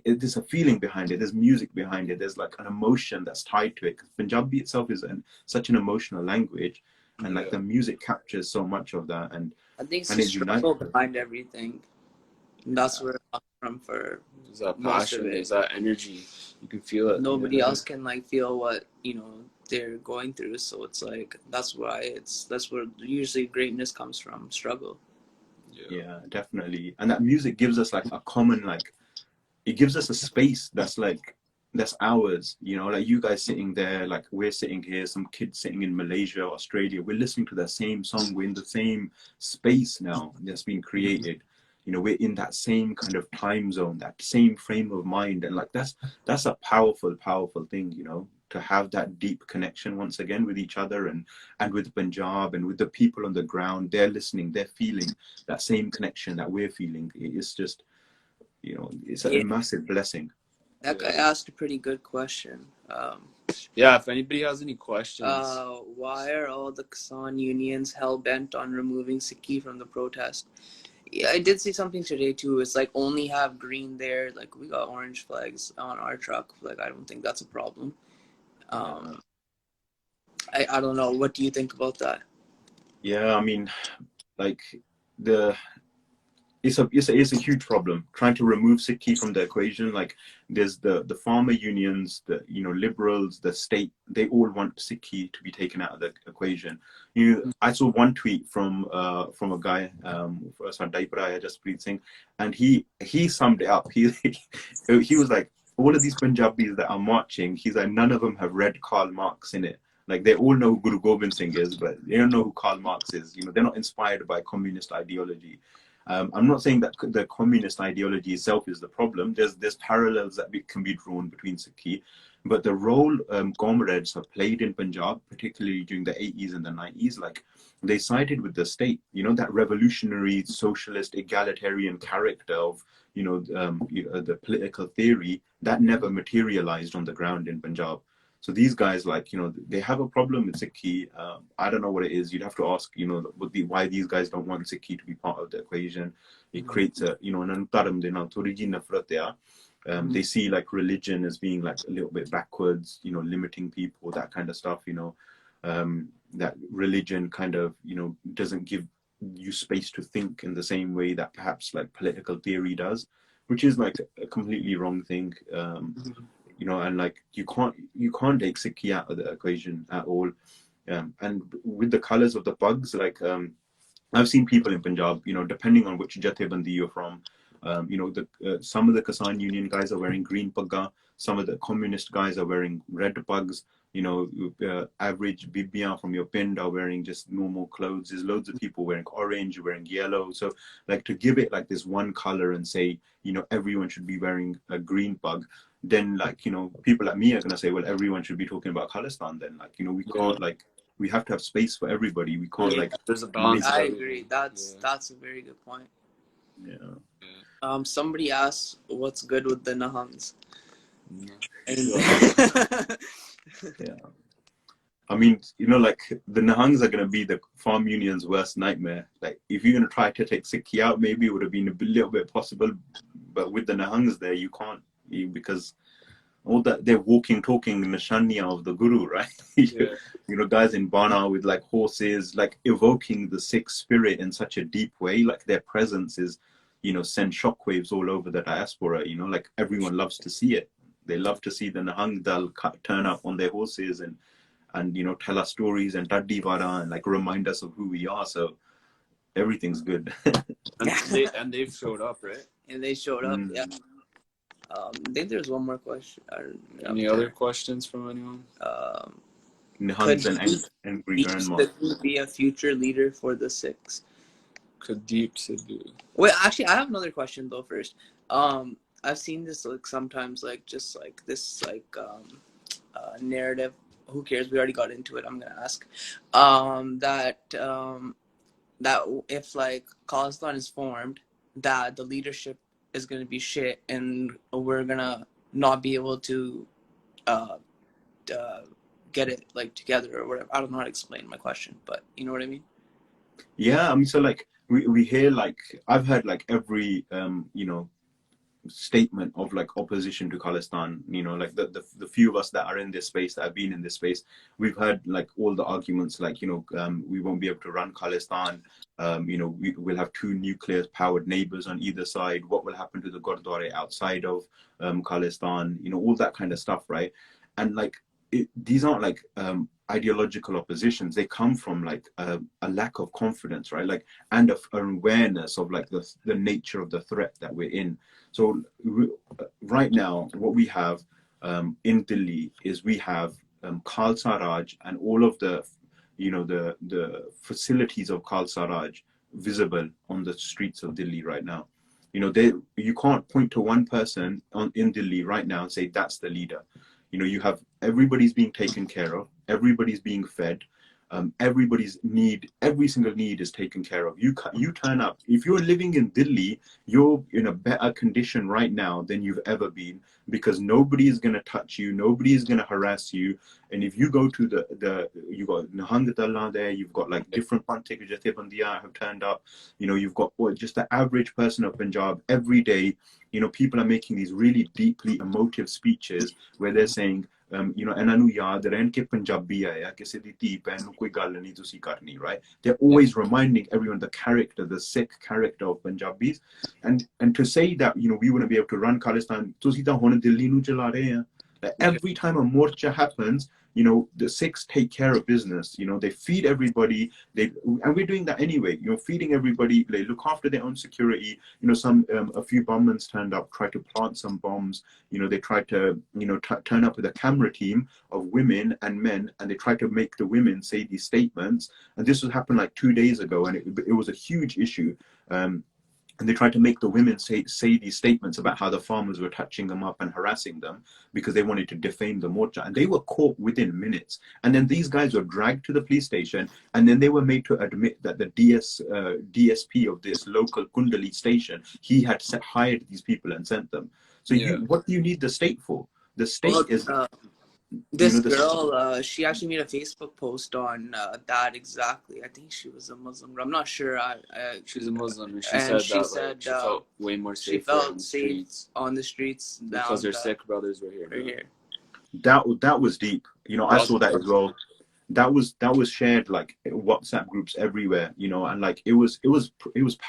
there's a feeling behind it, there's music behind it, there's like an emotion that's tied to it. Because Punjabi itself is such an emotional language, and like the music captures so much of that, and I think it's and the it unites. struggle behind everything. And that's where it comes from for There's that most of passion, it. there's that energy. You can feel it. Nobody else can like feel what, you know, they're going through. So it's like that's where usually greatness comes from, struggle. Yeah, definitely. And that music gives us like a common, like, it gives us a space that's like, that's ours, you know, like you guys sitting there, like we're sitting here, some kids sitting in Malaysia, Australia, we're listening to that same song, we're in the same space now that's been created. You know, we're in that same kind of time zone, that same frame of mind, and like that's a powerful thing, you know, to have that deep connection once again with each other, and with Punjab, and with the people on the ground. They're listening, they're feeling that same connection that we're feeling. It's just, you know, it's a massive blessing. That guy asked a pretty good question. Yeah, if anybody has any questions. Why are all the Kasan unions hell-bent on removing Sikhi from the protest? Yeah, I did see something today too. It's like only have green there. Like we got orange flags on our truck. Like I don't think that's a problem. I don't know. What do you think about that? Yeah, I mean, like it's a huge problem trying to remove Sikhi from the equation. Like there's the farmer unions, the, you know, liberals, the state, they all want Sikhi to be taken out of the equation. I saw one tweet from a guy, Jaspreet Singh, and he summed it up. He was like, all of these Punjabis that are marching, he's like, none of them have read Karl Marx in it. Like they all know who Guru Gobind Singh is, but they don't know who Karl Marx is. You know, they're not inspired by communist ideology. I'm not saying that the communist ideology itself is the problem. There's parallels that can be drawn between Sikhi, but the role comrades have played in Punjab, particularly during the 80s and the 90s, like they sided with the state. You know, that revolutionary, socialist, egalitarian character of, you know, the political theory that never materialized on the ground in Punjab. So these guys, like, you know, they have a problem with Sikhi. I don't know what it is. You'd have to ask, you know, why these guys don't want Sikhi to be part of the equation. It creates a, you know, they see like religion as being like a little bit backwards, you know, limiting people, that kind of stuff, you know, that religion kind of, you know, doesn't give you space to think in the same way that perhaps like political theory does, which is like a completely wrong thing. You know, and like you can't take Sikhi out of the equation at all. And with the colors of the pugs, like I've seen people in Punjab, you know, depending on which Jathebandi you're from, you know, some of the Kasan Union guys are wearing green pugga, some of the communist guys are wearing red pugs, you know, average Bibiyan from your pind are wearing just normal clothes. There's loads of people wearing orange, wearing yellow. So like to give it like this one color and say, you know, everyone should be wearing a green pug, then like, you know, people like me are going to say, well, everyone should be talking about Khalistan then. Like, you know, we can't, like, we have to have space for everybody. We can't like, there's a balance. I agree. That's a very good point. Yeah. Somebody asked what's good with the Nahangs. Yeah. I mean, you know, like the Nahangs are going to be the farm union's worst nightmare. Like if you're going to try to take Sikhi out, maybe it would have been a little bit possible, but with the Nahangs there, you can't, because all that they're talking Nishaniya of the Guru, right? You know, guys in Bana with like horses, like evoking the Sikh spirit in such a deep way. Like their presence is, you know, send shockwaves all over the diaspora. You know, like everyone loves to see it. They love to see the Nahang Dal turn up on their horses and you know, tell us stories and Taddi Vara and like remind us of who we are. So everything's good. and they've showed up, right? And they showed up, yeah. I think there's one more question. Any other questions from anyone? Nihangs and angry grandma. Could be a future leader for the Sikhs? Kadeep Sidhu. Wait, actually, I have another question though. First, I've seen this like sometimes, like just like this narrative. Who cares? We already got into it. I'm gonna ask, that if like Kalistan is formed, that the leadership is gonna be shit, and we're gonna not be able to uh, get it like together or whatever. I don't know how to explain my question, but you know what I mean. Yeah, I mean, so like we hear, like I've heard like every you know, statement of like opposition to Khalistan, you know, like the few of us that are in this space, that have been in this space, we've heard like all the arguments, like, you know, we won't be able to run Khalistan, you know, we'll have two nuclear powered neighbors on either side, what will happen to the Gurdwara outside of Khalistan, you know, all that kind of stuff, right? And like these aren't like ideological oppositions, they come from like a lack of confidence, right? Like, and an awareness of like the nature of the threat that we're in. So right now, what we have in Delhi is we have Khalsa Raj and all of the, you know, the facilities of Khalsa Raj visible on the streets of Delhi right now. You know, you can't point to one person in Delhi right now and say that's the leader. You know, you have everybody's being taken care of, everybody's being fed, everybody's need, every single need is taken care of. You turn up, if you're living in Delhi, you're in a better condition right now than you've ever been, because nobody is going to touch you, nobody is going to harass you. And if you go to you got Nahangatalla there, you've got like different Pantik Jathibandiya have turned up, you know, you've got just the average person of Punjab every day. You know, people are making these really deeply emotive speeches where they're saying, you know, ਇਹਨਾਂ ਨੂੰ ਯਾਦ ਰਹਿਣ ਕਿ ਪੰਜਾਬੀ ਆਇਆ, ਕਿਸੇ ਦੀ ਧੀ ਭੈਣ ਨੂੰ ਕੋਈ ਗੱਲ ਨਹੀਂ ਤੁਸੀਂ ਕਰਨੀ, right? They're always reminding everyone the character, the Sikh character of Punjabis, and to say that, you know, we wouldn't be able to run Khalistan, ਤੁਸੀਂ ਤਾਂ ਹੁਣ ਦਿੱਲੀ ਨੂੰ ਚਲਾ ਰਹੇ ਆ. Every time a morcha happens, you know, the Sikhs take care of business. You know, they feed everybody. And we're doing that anyway. You know, feeding everybody. They look after their own security. You know, a few bombmen turned up, tried to plant some bombs. You know, they tried to, you know, turn up with a camera team of women and men, and they tried to make the women say these statements. And this was happened like 2 days ago, and it was a huge issue. And they tried to make the women say these statements about how the farmers were touching them up and harassing them because they wanted to defame the morcha. And they were caught within minutes. And then these guys were dragged to the police station, and then they were made to admit that the DSP of this local Kundali station, he had hired these people and sent them. So what do you need the state for? The state is... This girl, she actually made a Facebook post on that exactly. I think she was a Muslim. I'm not sure. She's a Muslim, and she said she felt way more safe. She felt safe on the streets because her Sikh brothers were here. Right here. That was deep. You know, I saw that as well. That was shared like WhatsApp groups everywhere, you know, and like it was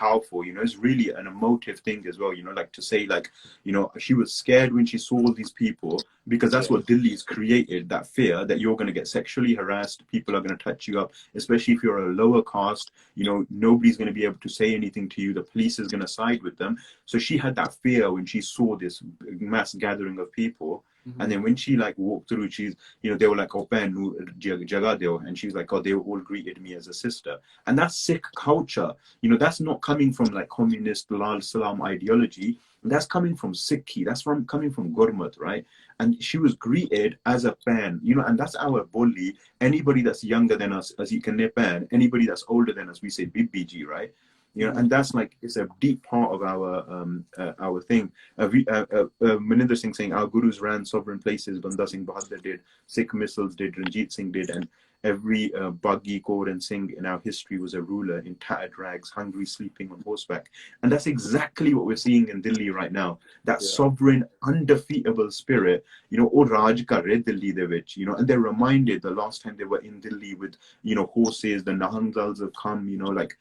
powerful, you know. It's really an emotive thing as well, you know, like to say like, you know, she was scared when she saw all these people, because that's what Delhi's created, that fear that you're going to get sexually harassed, people are going to touch you up, especially if you're a lower caste, you know, nobody's going to be able to say anything to you, the police is going to side with them. So she had that fear when she saw this mass gathering of people. And then when she like walked through, she's, you know, they were like, oh, Ben, and she's like, oh, they all greeted me as a sister. And that's Sikh culture. You know, that's not coming from like communist Lal Salam ideology. That's coming from Sikhi. That's coming from Gurmat, right? And she was greeted as a Ben, you know, and that's our bully. Anybody that's younger than us, as you can Ben, anybody that's older than us, we say Bibiji, right? You know, and that's like, it's a deep part of our thing. Maninder Singh saying our gurus ran sovereign places, Banda Singh Bahadur did, Sikh missiles did, Ranjit Singh did, and every Baghi, Kaur and Singh in our history was a ruler in tattered rags, hungry, sleeping on horseback. And that's exactly what we're seeing in Delhi right now. That sovereign, undefeatable spirit, you know, or Raj ka re Delhi de vich, you know, and they're reminded the last time they were in Delhi with, you know, horses, the Nahangals have come, you know, like,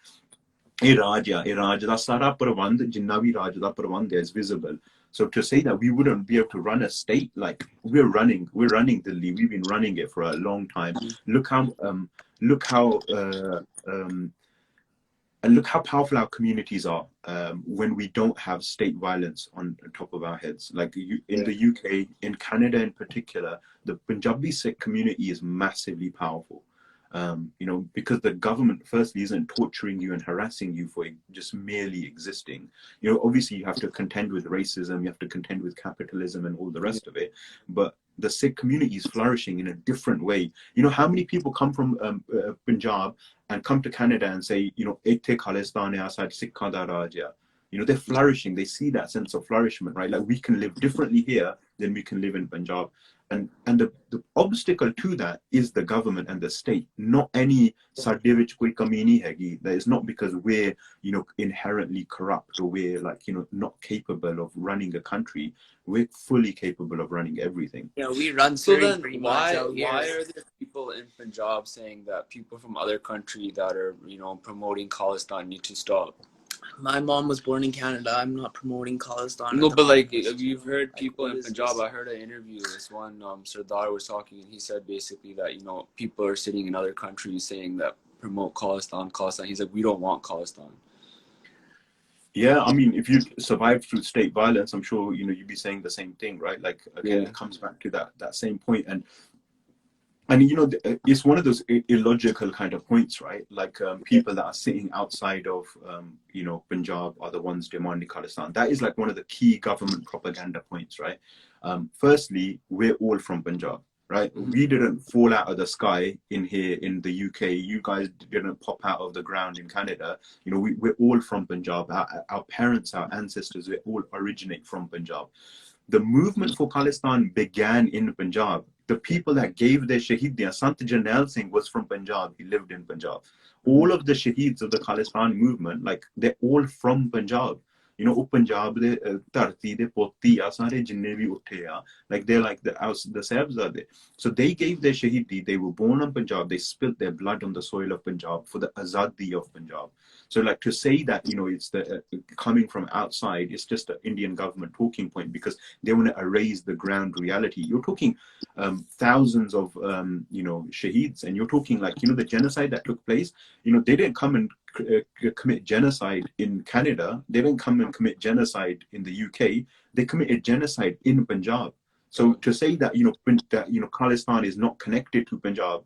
Raj da sara pravand, jinna bhi Raj da pravand is visible. So to say that we wouldn't be able to run a state, like we're running Delhi, we've been running it for a long time. Look how powerful our communities are when we don't have state violence on top of our heads. Like in the UK, in Canada in particular, the Punjabi Sikh community is massively powerful. You know, because the government firstly isn't torturing you and harassing you for just merely existing. You know, obviously you have to contend with racism, you have to contend with capitalism and all the rest of it, but the Sikh community is flourishing in a different way. You know, how many people come from Punjab and come to Canada and say, you know, "Itthe Khalistan hai, asad Sikhan da raj hai." You know, they're flourishing. They see that sense of flourishment, right? Like, we can live differently here than we can live in Punjab. And the obstacle to that is the government and the state, not any ਸਾਡੇ ਵਿੱਚ ਕੋਈ ਕਮੀ ਨਹੀਂ ਹੈਗੀ. That is not because we're, you know, inherently corrupt, or we're like, you know, not capable of running a country. We're fully capable of running everything. Yeah, we run So through then pretty why much out here. why are there people in Punjab saying that people from other country that are, you know, promoting Khalistan need to stop? My mom was born in Canada. I'm not promoting Khalistan. No, but like, if you've heard people what in is Punjab, this? I heard an interview. This one Sardar was talking, and he said basically that, you know, people are sitting in other countries saying that promote Khalistan, Khalistan. He's like, we don't want Khalistan. Yeah, I mean, if you survived through state violence, I'm sure, you know, you'd be saying the same thing, right? Like, again, it comes back to that same point. And you know, it's one of those illogical kind of points, right? Like, people that are sitting outside of, you know, Punjab are the ones demanding Khalistan. That is like one of the key government propaganda points, right? Firstly, we're all from Punjab, right? Mm-hmm. We didn't fall out of the sky in here in the UK. You guys didn't pop out of the ground in Canada. You know, we're all from Punjab. Our parents, our ancestors, they all originate from Punjab. The movement for Khalistan began in Punjab. The people that gave their shaheediyan, Sant Jarnail Singh was from Punjab. He lived in Punjab. All of the shaheeds of the Khalistan movement, like, they're all from Punjab. You know, Punjab de dharti de poti a sare jinne bhi uthe a, like, they're like the Sahibzade. So they gave their shaheedi. They were born in Punjab. They spilled their blood on the soil of Punjab for the azadi of Punjab. So, like, to say that, you know, it's the coming from outside, it's just an Indian government talking point, because they want to erase the ground reality. You're talking thousands of, you know, shaheeds, and you're talking, like, you know, the genocide that took place. You know, they didn't come and commit genocide in Canada. They didn't come and commit genocide in the UK. They committed genocide in Punjab. So to say that, you know, Khalistan is not connected to Punjab,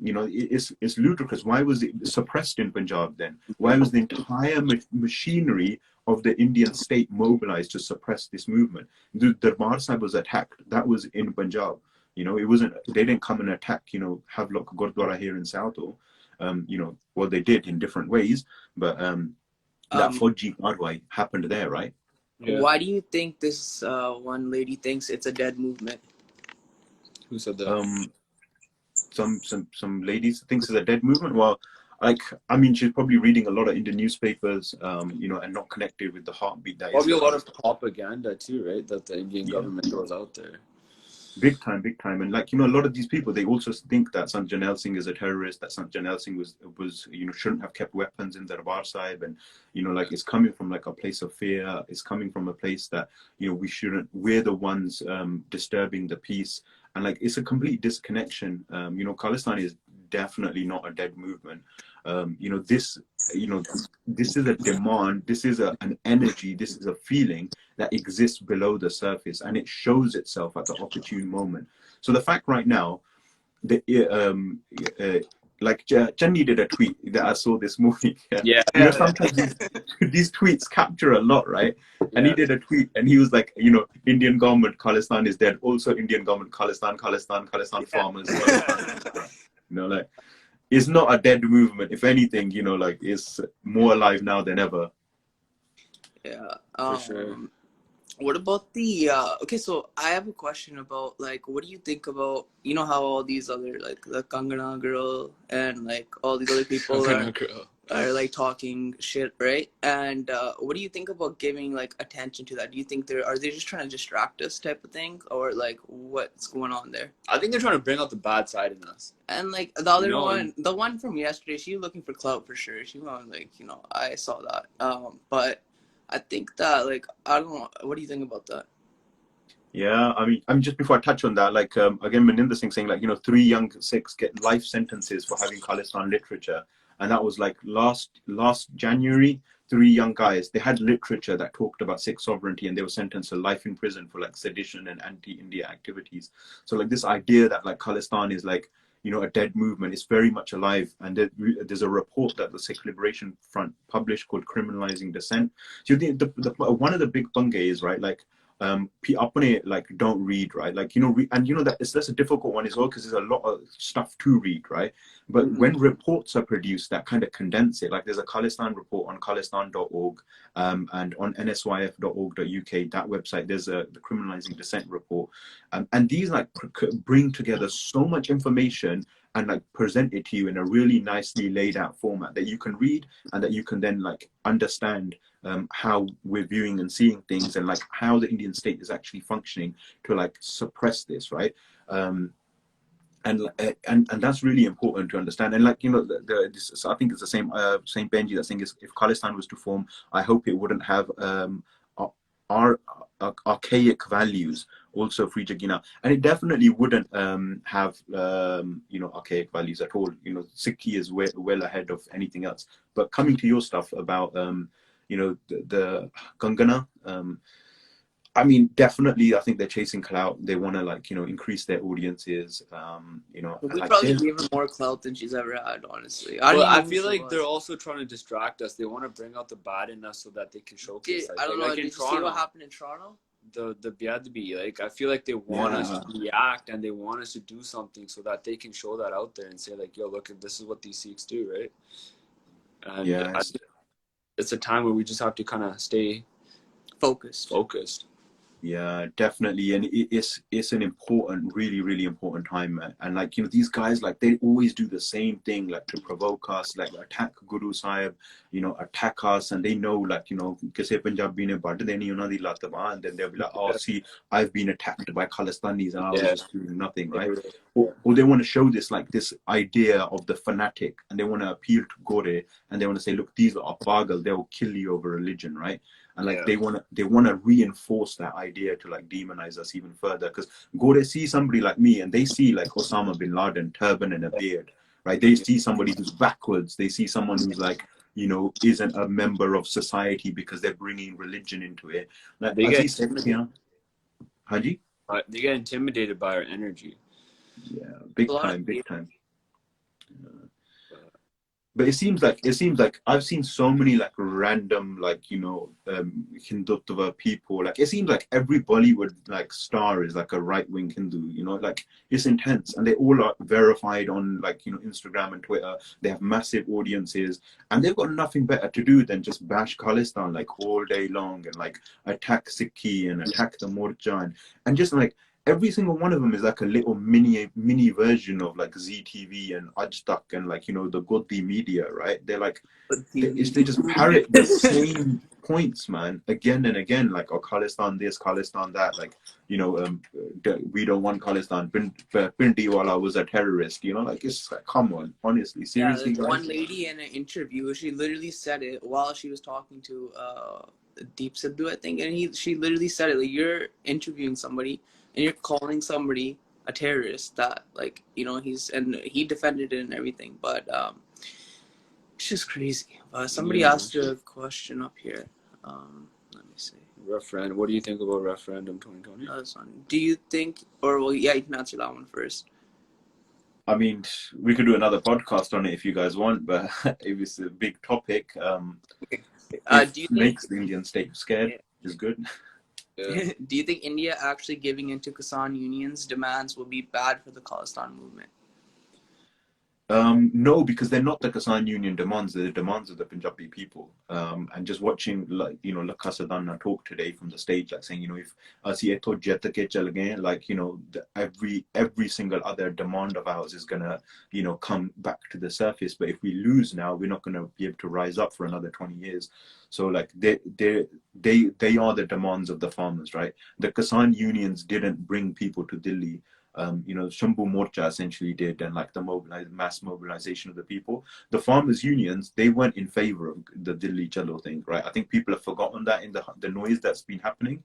you know, it's ludicrous. Why was it suppressed in Punjab then? Why was the entire machinery of the Indian state mobilized to suppress this movement? The Darbar Sahib was attacked. That was in Punjab. You know, it wasn't, they didn't come and attack, you know, Havelock Gurdwara here in Southall. You know, well, they did in different ways, but that Fauji Karwai happened there, right? Yeah. Why do you think this one lady thinks it's a dead movement? Who said that? Some ladies thinks it's a dead movement. Well, like, I mean, she's probably reading a lot of Indian newspapers, you know, and not connected with the heartbeat that Probably is. a lot of propaganda too, right? That the Indian government goes out there. Big time. And, like, you know, a lot of these people, they also think that Sant Jarnail Singh is a terrorist, that Sant Jarnail Singh was, you know, shouldn't have kept weapons in Darbar Sahib, and, you know, like, it's coming from like a place of fear. It's coming from a place that, you know, we're the ones disturbing the peace, and, like, it's a complete disconnection. You know, Khalistan is definitely not a dead movement. You know, this is a demand, this is an energy, this is a feeling that exists below the surface, and it shows itself at the opportune moment. So the fact right now, like, Chandy did a tweet that I saw this morning. Yeah. You know, sometimes these tweets capture a lot, right? And he did a tweet, and he was like, you know, Indian government, Khalistan is dead. Also, Indian government, Khalistan farmers. Khalistan. You know, like, it's not a dead movement. If anything, you know, like, it's more alive now than ever. Yeah. For sure. What about the okay, so I have a question about, like, what do you think about, you know, how all these other, like, the Kangana girl and, like, all these other people are like talking shit, right? And what do you think about giving, like, attention to that? Do you think are they just trying to distract us type of thing, or, like, what's going on there? I think they're trying to bring out the bad side in us. And, like, the other one, the one from yesterday, she was looking for clout for sure. She was like, you know, I saw that. But I think that, like, I don't know. What do you think about that? Yeah, I mean, just before I touch on that, like, again, Maninder Singh saying, like, you know, 3 young Sikhs get life sentences for having Khalistan literature. And that was, like, last January, 3 young guys, they had literature that talked about Sikh sovereignty, and they were sentenced to life in prison for, like, sedition and anti-India activities. So, like, this idea that, like, Khalistan is, like, you know, a dead movement. It's very much alive. And there's a report that the Sikh Liberation Front published called Criminalizing Dissent. So one of the big bungays is, right, like, apne, like, don't read, right, like, you know, and you know that that's a difficult one as well, because there's a lot of stuff to read, right? But when reports are produced that kind of condense it, like there's a Kalistan report on kalistan.org, and on NSYF.org.uk, that website, there's the Criminalizing Dissent report, and these like bring together so much information and like present it to you in a really nicely laid out format that you can read and that you can then like understand how we're viewing and seeing things, and like how the Indian state is actually functioning to like suppress this, right? And that's really important to understand. And like, you know, I think it's the same Benji that's saying, if Khalistan was to form, I hope it wouldn't have our archaic values also free Jagina, and it definitely wouldn't have you know, archaic values at all. You know, Sikhi is well ahead of anything else. But coming to your stuff about you know, the Gangana, I mean, definitely, I think they're chasing clout. They want to, like, you know, increase their audiences. You know, we like probably gave her more clout than she's ever had, honestly. I feel like they're also trying to distract us. They want to bring out the bad in us so that they can showcase. I don't know. Like Did you see what happened in Toronto? The Biadbi, like, I feel like they want us to react, and they want us to do something so that they can show that out there and say, like, yo, look, this is what these Sikhs do, right? And it's a time where we just have to kind of stay focused. Yeah, definitely. And it's an important, really, really important time, man. And like, you know, these guys, like, they always do the same thing, like, to provoke us, like attack Guru Sahib, you know, attack us. And they know, like, you know, kise Punjabi ne bad deni unna di lat ba, and then they'll be like, oh, see, I've been attacked by Khalistanis and I was just doing nothing, right? Or they want to show this, like, this idea of the fanatic, and they want to appeal to Gore, and they want to say, look, these are pagal, they will kill you over religion, right? And like they want to reinforce that idea to like demonize us even further, because Gore see somebody like me and they see like Osama bin Laden, turban and a beard, right? They see somebody who's backwards. They see someone who's like, you know, isn't a member of society because they're bringing religion into it. Like, they get Haji? They get intimidated by our energy. Yeah, big time. But it seems like I've seen so many like random, like, you know, Hindutva people. Like, it seems like every Bollywood like star is like a right-wing Hindu, you know, like it's intense, and they all are verified on, like, you know, Instagram and Twitter. They have massive audiences, and they've got nothing better to do than just bash Khalistan like all day long, and like attack Sikhi and attack the Morcha, and just like every single one of them is like a little mini version of like ZTV and Aaj Tak and, like, you know, the Goti media, right? They're like, they just parrot the same points, man, again and again, like, oh, Khalistan this, Khalistan that, like, you know, we don't want Khalistan. Pindiwala was a terrorist, you know, like, it's like, come on, honestly, seriously. Yeah, one lady in an interview, she literally said it while she was talking to Deep Sidhu, I think, and she literally said it, like, you're interviewing somebody and you're calling somebody a terrorist, that, like, you know, he defended it and everything, but it's just crazy. Somebody asked a question up here. Let me see. Referendum. What do you think about referendum 2020? That's one. Do you think, or well, yeah, you can answer that one first. I mean, we could do another podcast on it if you guys want, but it was a big topic. Do you think makes the Indian state scared is good? Yeah. Do you think India actually giving into Kasan Union's demands will be bad for the Kalistan movement? No, because they're not the Kasan Union demands, they're the demands of the Punjabi people. And just watching, like, you know, Lakha Sadana talk today from the stage, like saying, you know, if asi eto jet ke chal gaye, like, you know, every single other demand of ours is gonna, you know, come back to the surface. But if we lose now, we're not gonna be able to rise up for another 20 years. So like they are the demands of the farmers, right? The Kasan unions didn't bring people to Delhi. You know, Shambhu Morcha essentially did, and like the mass mobilization of the people. The farmers' unions, they weren't in favor of the Delhi Chalo thing, right? I think people have forgotten that in the noise that's been happening.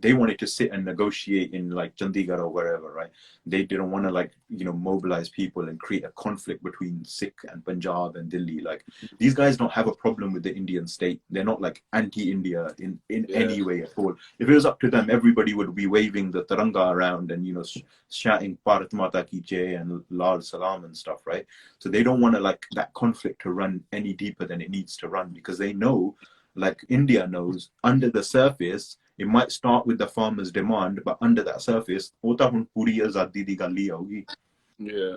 They wanted to sit and negotiate in like Chandigarh or wherever, right? They didn't want to, like, you know, mobilize people and create a conflict between Sikh and Punjab and Delhi. Like, these guys don't have a problem with the Indian state. They're not like anti-India in any way at all. If it was up to them, everybody would be waving the Tiranga around and, you know, shouting Bharat Mata Ki Jai and Lal Salam and stuff, right? So they don't want to like that conflict to run any deeper than it needs to run, because they know, like India knows, under the surface, it might start with the farmers' demand, but under that surface, "Ota hun puri azadi di gal hi hogi." Yeah.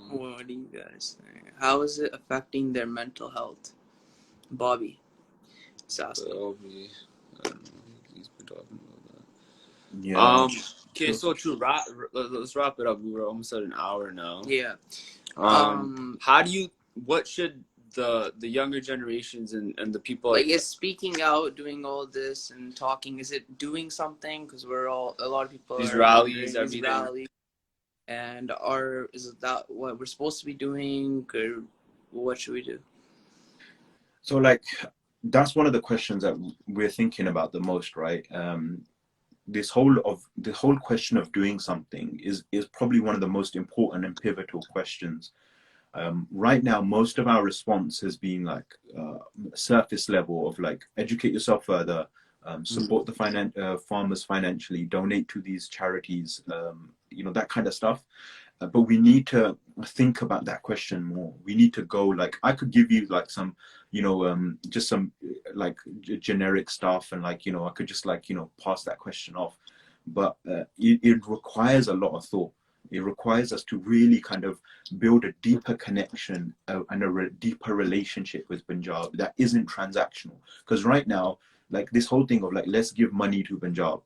What do you guys think? How is it affecting their mental health? Bobby, Saskia. He's been talking about that. Yeah. Okay, so let's wrap it up. We were almost at an hour now. Yeah. What should the younger generations and the people like is speaking out, doing all this and talking, is it doing something? Because a lot of people these are rallies, wondering, everything. and is that what we're supposed to be doing, or what should we do? So like, that's one of the questions that we're thinking about the most, right? The whole question of doing something is probably one of the most important and pivotal questions. Right now, most of our response has been like surface level of like, educate yourself further, support the farmers financially, donate to these charities, that kind of stuff. But we need to think about that question more. We need to go, like, I could give you like some, just some like generic stuff, and like, I could just like, pass that question off. But it requires a lot of thought. It requires us to really kind of build a deeper connection and a deeper relationship with Punjab that isn't transactional. Because right now, like this whole thing of like, let's give money to Punjab,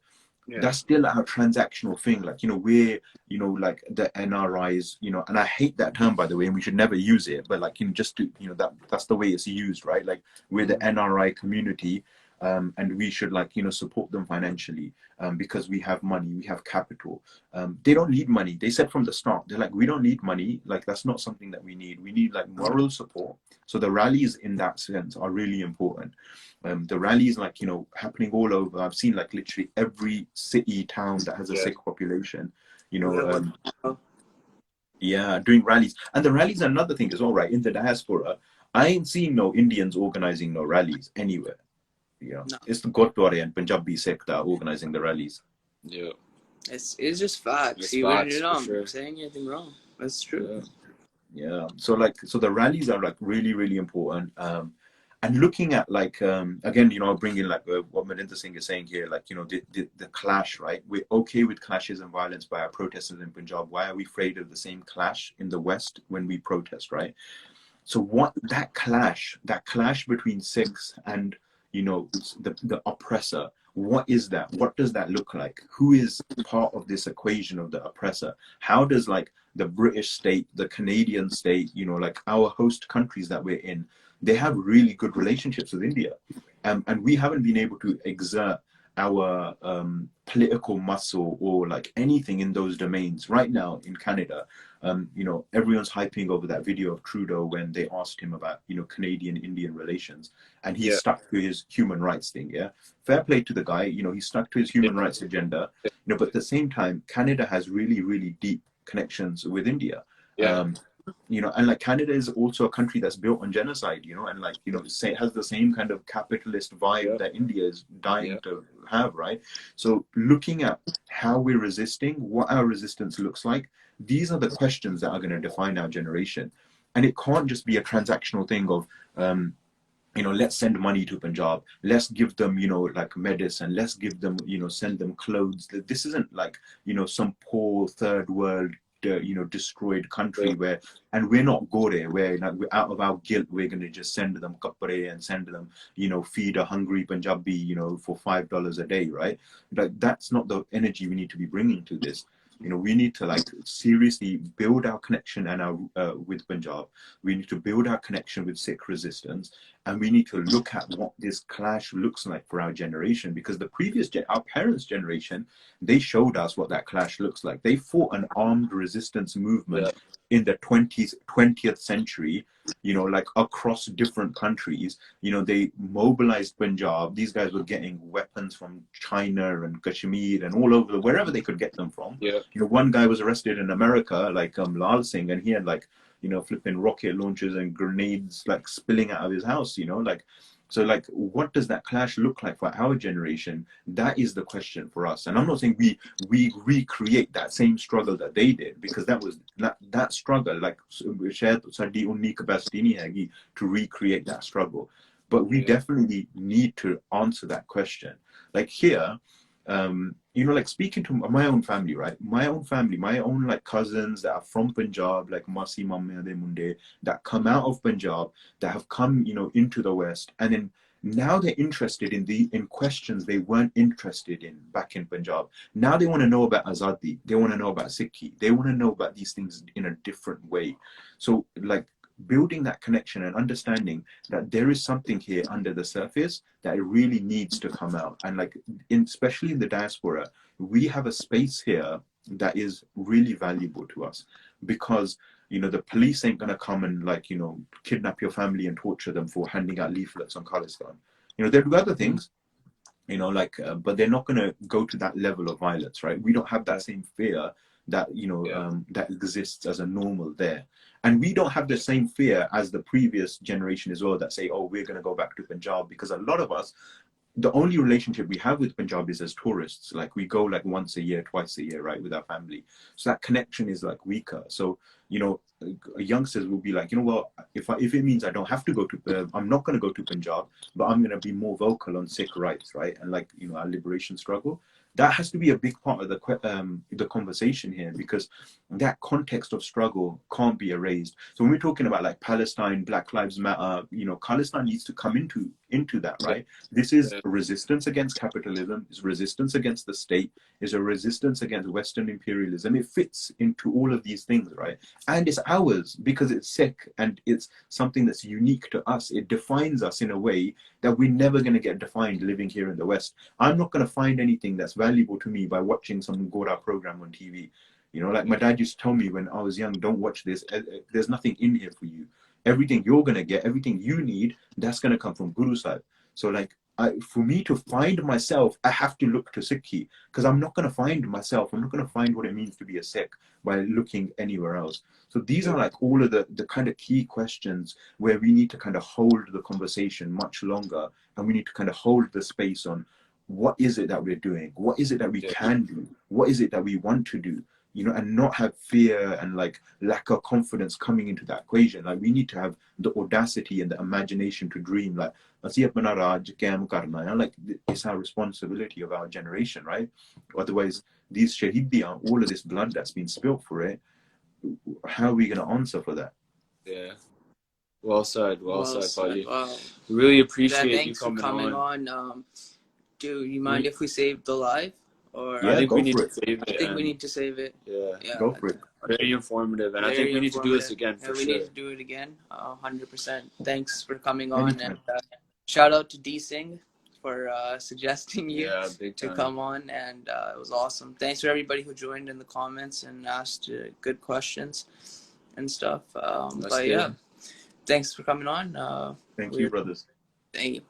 that's still our transactional thing. Like, we're, like the NRIs, and I hate that term, by the way, and we should never use it, but like, just to, that's the way it's used, right? Like, we're the NRI community, and we should like, support them financially, because we have money, we have capital. They don't need money. They said from the start, they're like, we don't need money. Like, that's not something that we need. We need like moral support. So the rallies in that sense are really important. The rallies, like, happening all over. I've seen like literally every city, town that has a Sikh population, doing rallies. And the rallies are another thing as well, right? In the diaspora, I ain't seen no Indians organizing no rallies anywhere. No. It's the Gurdwara and Punjabi Sikh that are organizing the rallies. Yeah. It's just facts. You're not saying anything wrong. That's true. Yeah. So the rallies are like really, really important. And looking at like, again, I'll bring in like what Maninder Singh is saying here, like, the clash, right? We're okay with clashes and violence by our protesters in Punjab. Why are we afraid of the same clash in the West when we protest, right? So what that clash between Sikhs and, the oppressor, what is that? What does that look like? Who is part of this equation of the oppressor? How does like the British state, the Canadian state, like our host countries that we're in, they have really good relationships with India. And we haven't been able to exert our political muscle or like anything in those domains. Right now in Canada, everyone's hyping over that video of Trudeau when they asked him about, Canadian-Indian relations, and he stuck to his human rights thing. Yeah, fair play to the guy. He stuck to his human rights agenda. But at the same time, Canada has really, really deep connections with India. And like Canada is also a country that's built on genocide, and like, it has the same kind of capitalist vibe that India is dying to have, right? So looking at how we're resisting, what our resistance looks like, these are the questions that are going to define our generation. And it can't just be a transactional thing of, let's send money to Punjab, let's give them, like medicine, let's give them, send them clothes. This isn't like, some poor third world, destroyed country where, and we're not gore, where like, we're out of our guilt, we're going to just send them kapre and send them, feed a hungry Punjabi, for $5 a day, right? Like, that's not the energy we need to be bringing to this. We need to like seriously build our connection and our with Punjab. We need to build our connection with Sikh resistance, and we need to look at what this clash looks like for our generation, because the our parents' generation, they showed us what that clash looks like. They fought an armed resistance movement in the 20th century, like across different countries. They mobilized Punjab. These guys were getting weapons from China and Kashmir and all over, wherever they could get them from. One guy was arrested in America, like Lal Singh, and he had like, flipping rocket launchers and grenades like spilling out of his house, like, So like, what does that clash look like for our generation? That is the question for us. And I'm not saying we recreate that same struggle that they did, because that struggle, like, shared sadi unni capacity nahi hai to recreate that struggle. But we definitely need to answer that question. Like here, you know, like speaking to my own family, right? My own like cousins that are from Punjab, like Masi Mamme de Munde, that come out of Punjab, that have come, you know, into the West, and then now they're interested in questions they weren't interested in back in Punjab. Now they want to know about Azadi, they want to know about Sikhi, they want to know about these things in a different way. So like building that connection and understanding that there is something here under the surface that it really needs to come out. And like, especially in the diaspora, we have a space here that is really valuable to us, because, you know, the police ain't going to come and, like, you know, kidnap your family and torture them for handing out leaflets on Khalistan. You know, they'll do other things, you know, like, but they're not going to go to that level of violence, right? We don't have that same fear that, you know, that exists as a normal there. And we don't have the same fear as the previous generation as well, that say, oh, we're going to go back to Punjab, because a lot of us, the only relationship we have with Punjab is as tourists. Like, we go like once a year, twice a year, right, with our family. So that connection is like weaker. So, you know, youngsters will be like, you know, well, if it means I don't have to go to, I'm not going to go to Punjab, but I'm going to be more vocal on Sikh rights, right, and like, you know, our liberation struggle. That has to be a big part of the conversation here, because that context of struggle can't be erased. So when we're talking about like Palestine, Black Lives Matter, you know, Khalistan needs to come into that, right? This is resistance against capitalism, is resistance against the state, is a resistance against Western imperialism. It fits into all of these things, right? And it's ours because it's Sikh and it's something that's unique to us. It defines us in a way that we're never going to get defined living here in the West. I'm not going to find anything that's valuable to me by watching some Gora program on TV. You know, like my dad used to tell me when I was young, don't watch this. There's nothing in here for you. Everything you're going to get, everything you need, that's going to come from Guru Sahib. So like, for me to find myself, I have to look to Sikhi, because I'm not going to find myself. I'm not going to find what it means to be a Sikh by looking anywhere else. So these are like all of the kind of key questions where we need to kind of hold the conversation much longer, and we need to kind of hold the space on what is it that we're doing? What is it that we can do? What is it that we want to do? You know, and not have fear and like lack of confidence coming into that equation. Like, we need to have the audacity and the imagination to dream. Like, like, it's our responsibility of our generation, right? Otherwise, these shahidiyan, all of this blood that's been spilled for it, how are we going to answer for that? Yeah. Well said, buddy. Wow. Really appreciate you Thanks for coming on. Do you mind if we save the live? Or Yeah, I think go we need for to it. save it. I think we need to save it. Yeah. Go for it. Very informative, and I think we need to do this again for we sure. need to do it again, 100%. Thanks for coming on, Anytime. and shout out to D Singh for suggesting you Big to time. come on, and it was awesome. Thanks for everybody who joined in the comments and asked good questions and stuff. But yeah, thanks for coming on. Thank you, brothers. Thank you.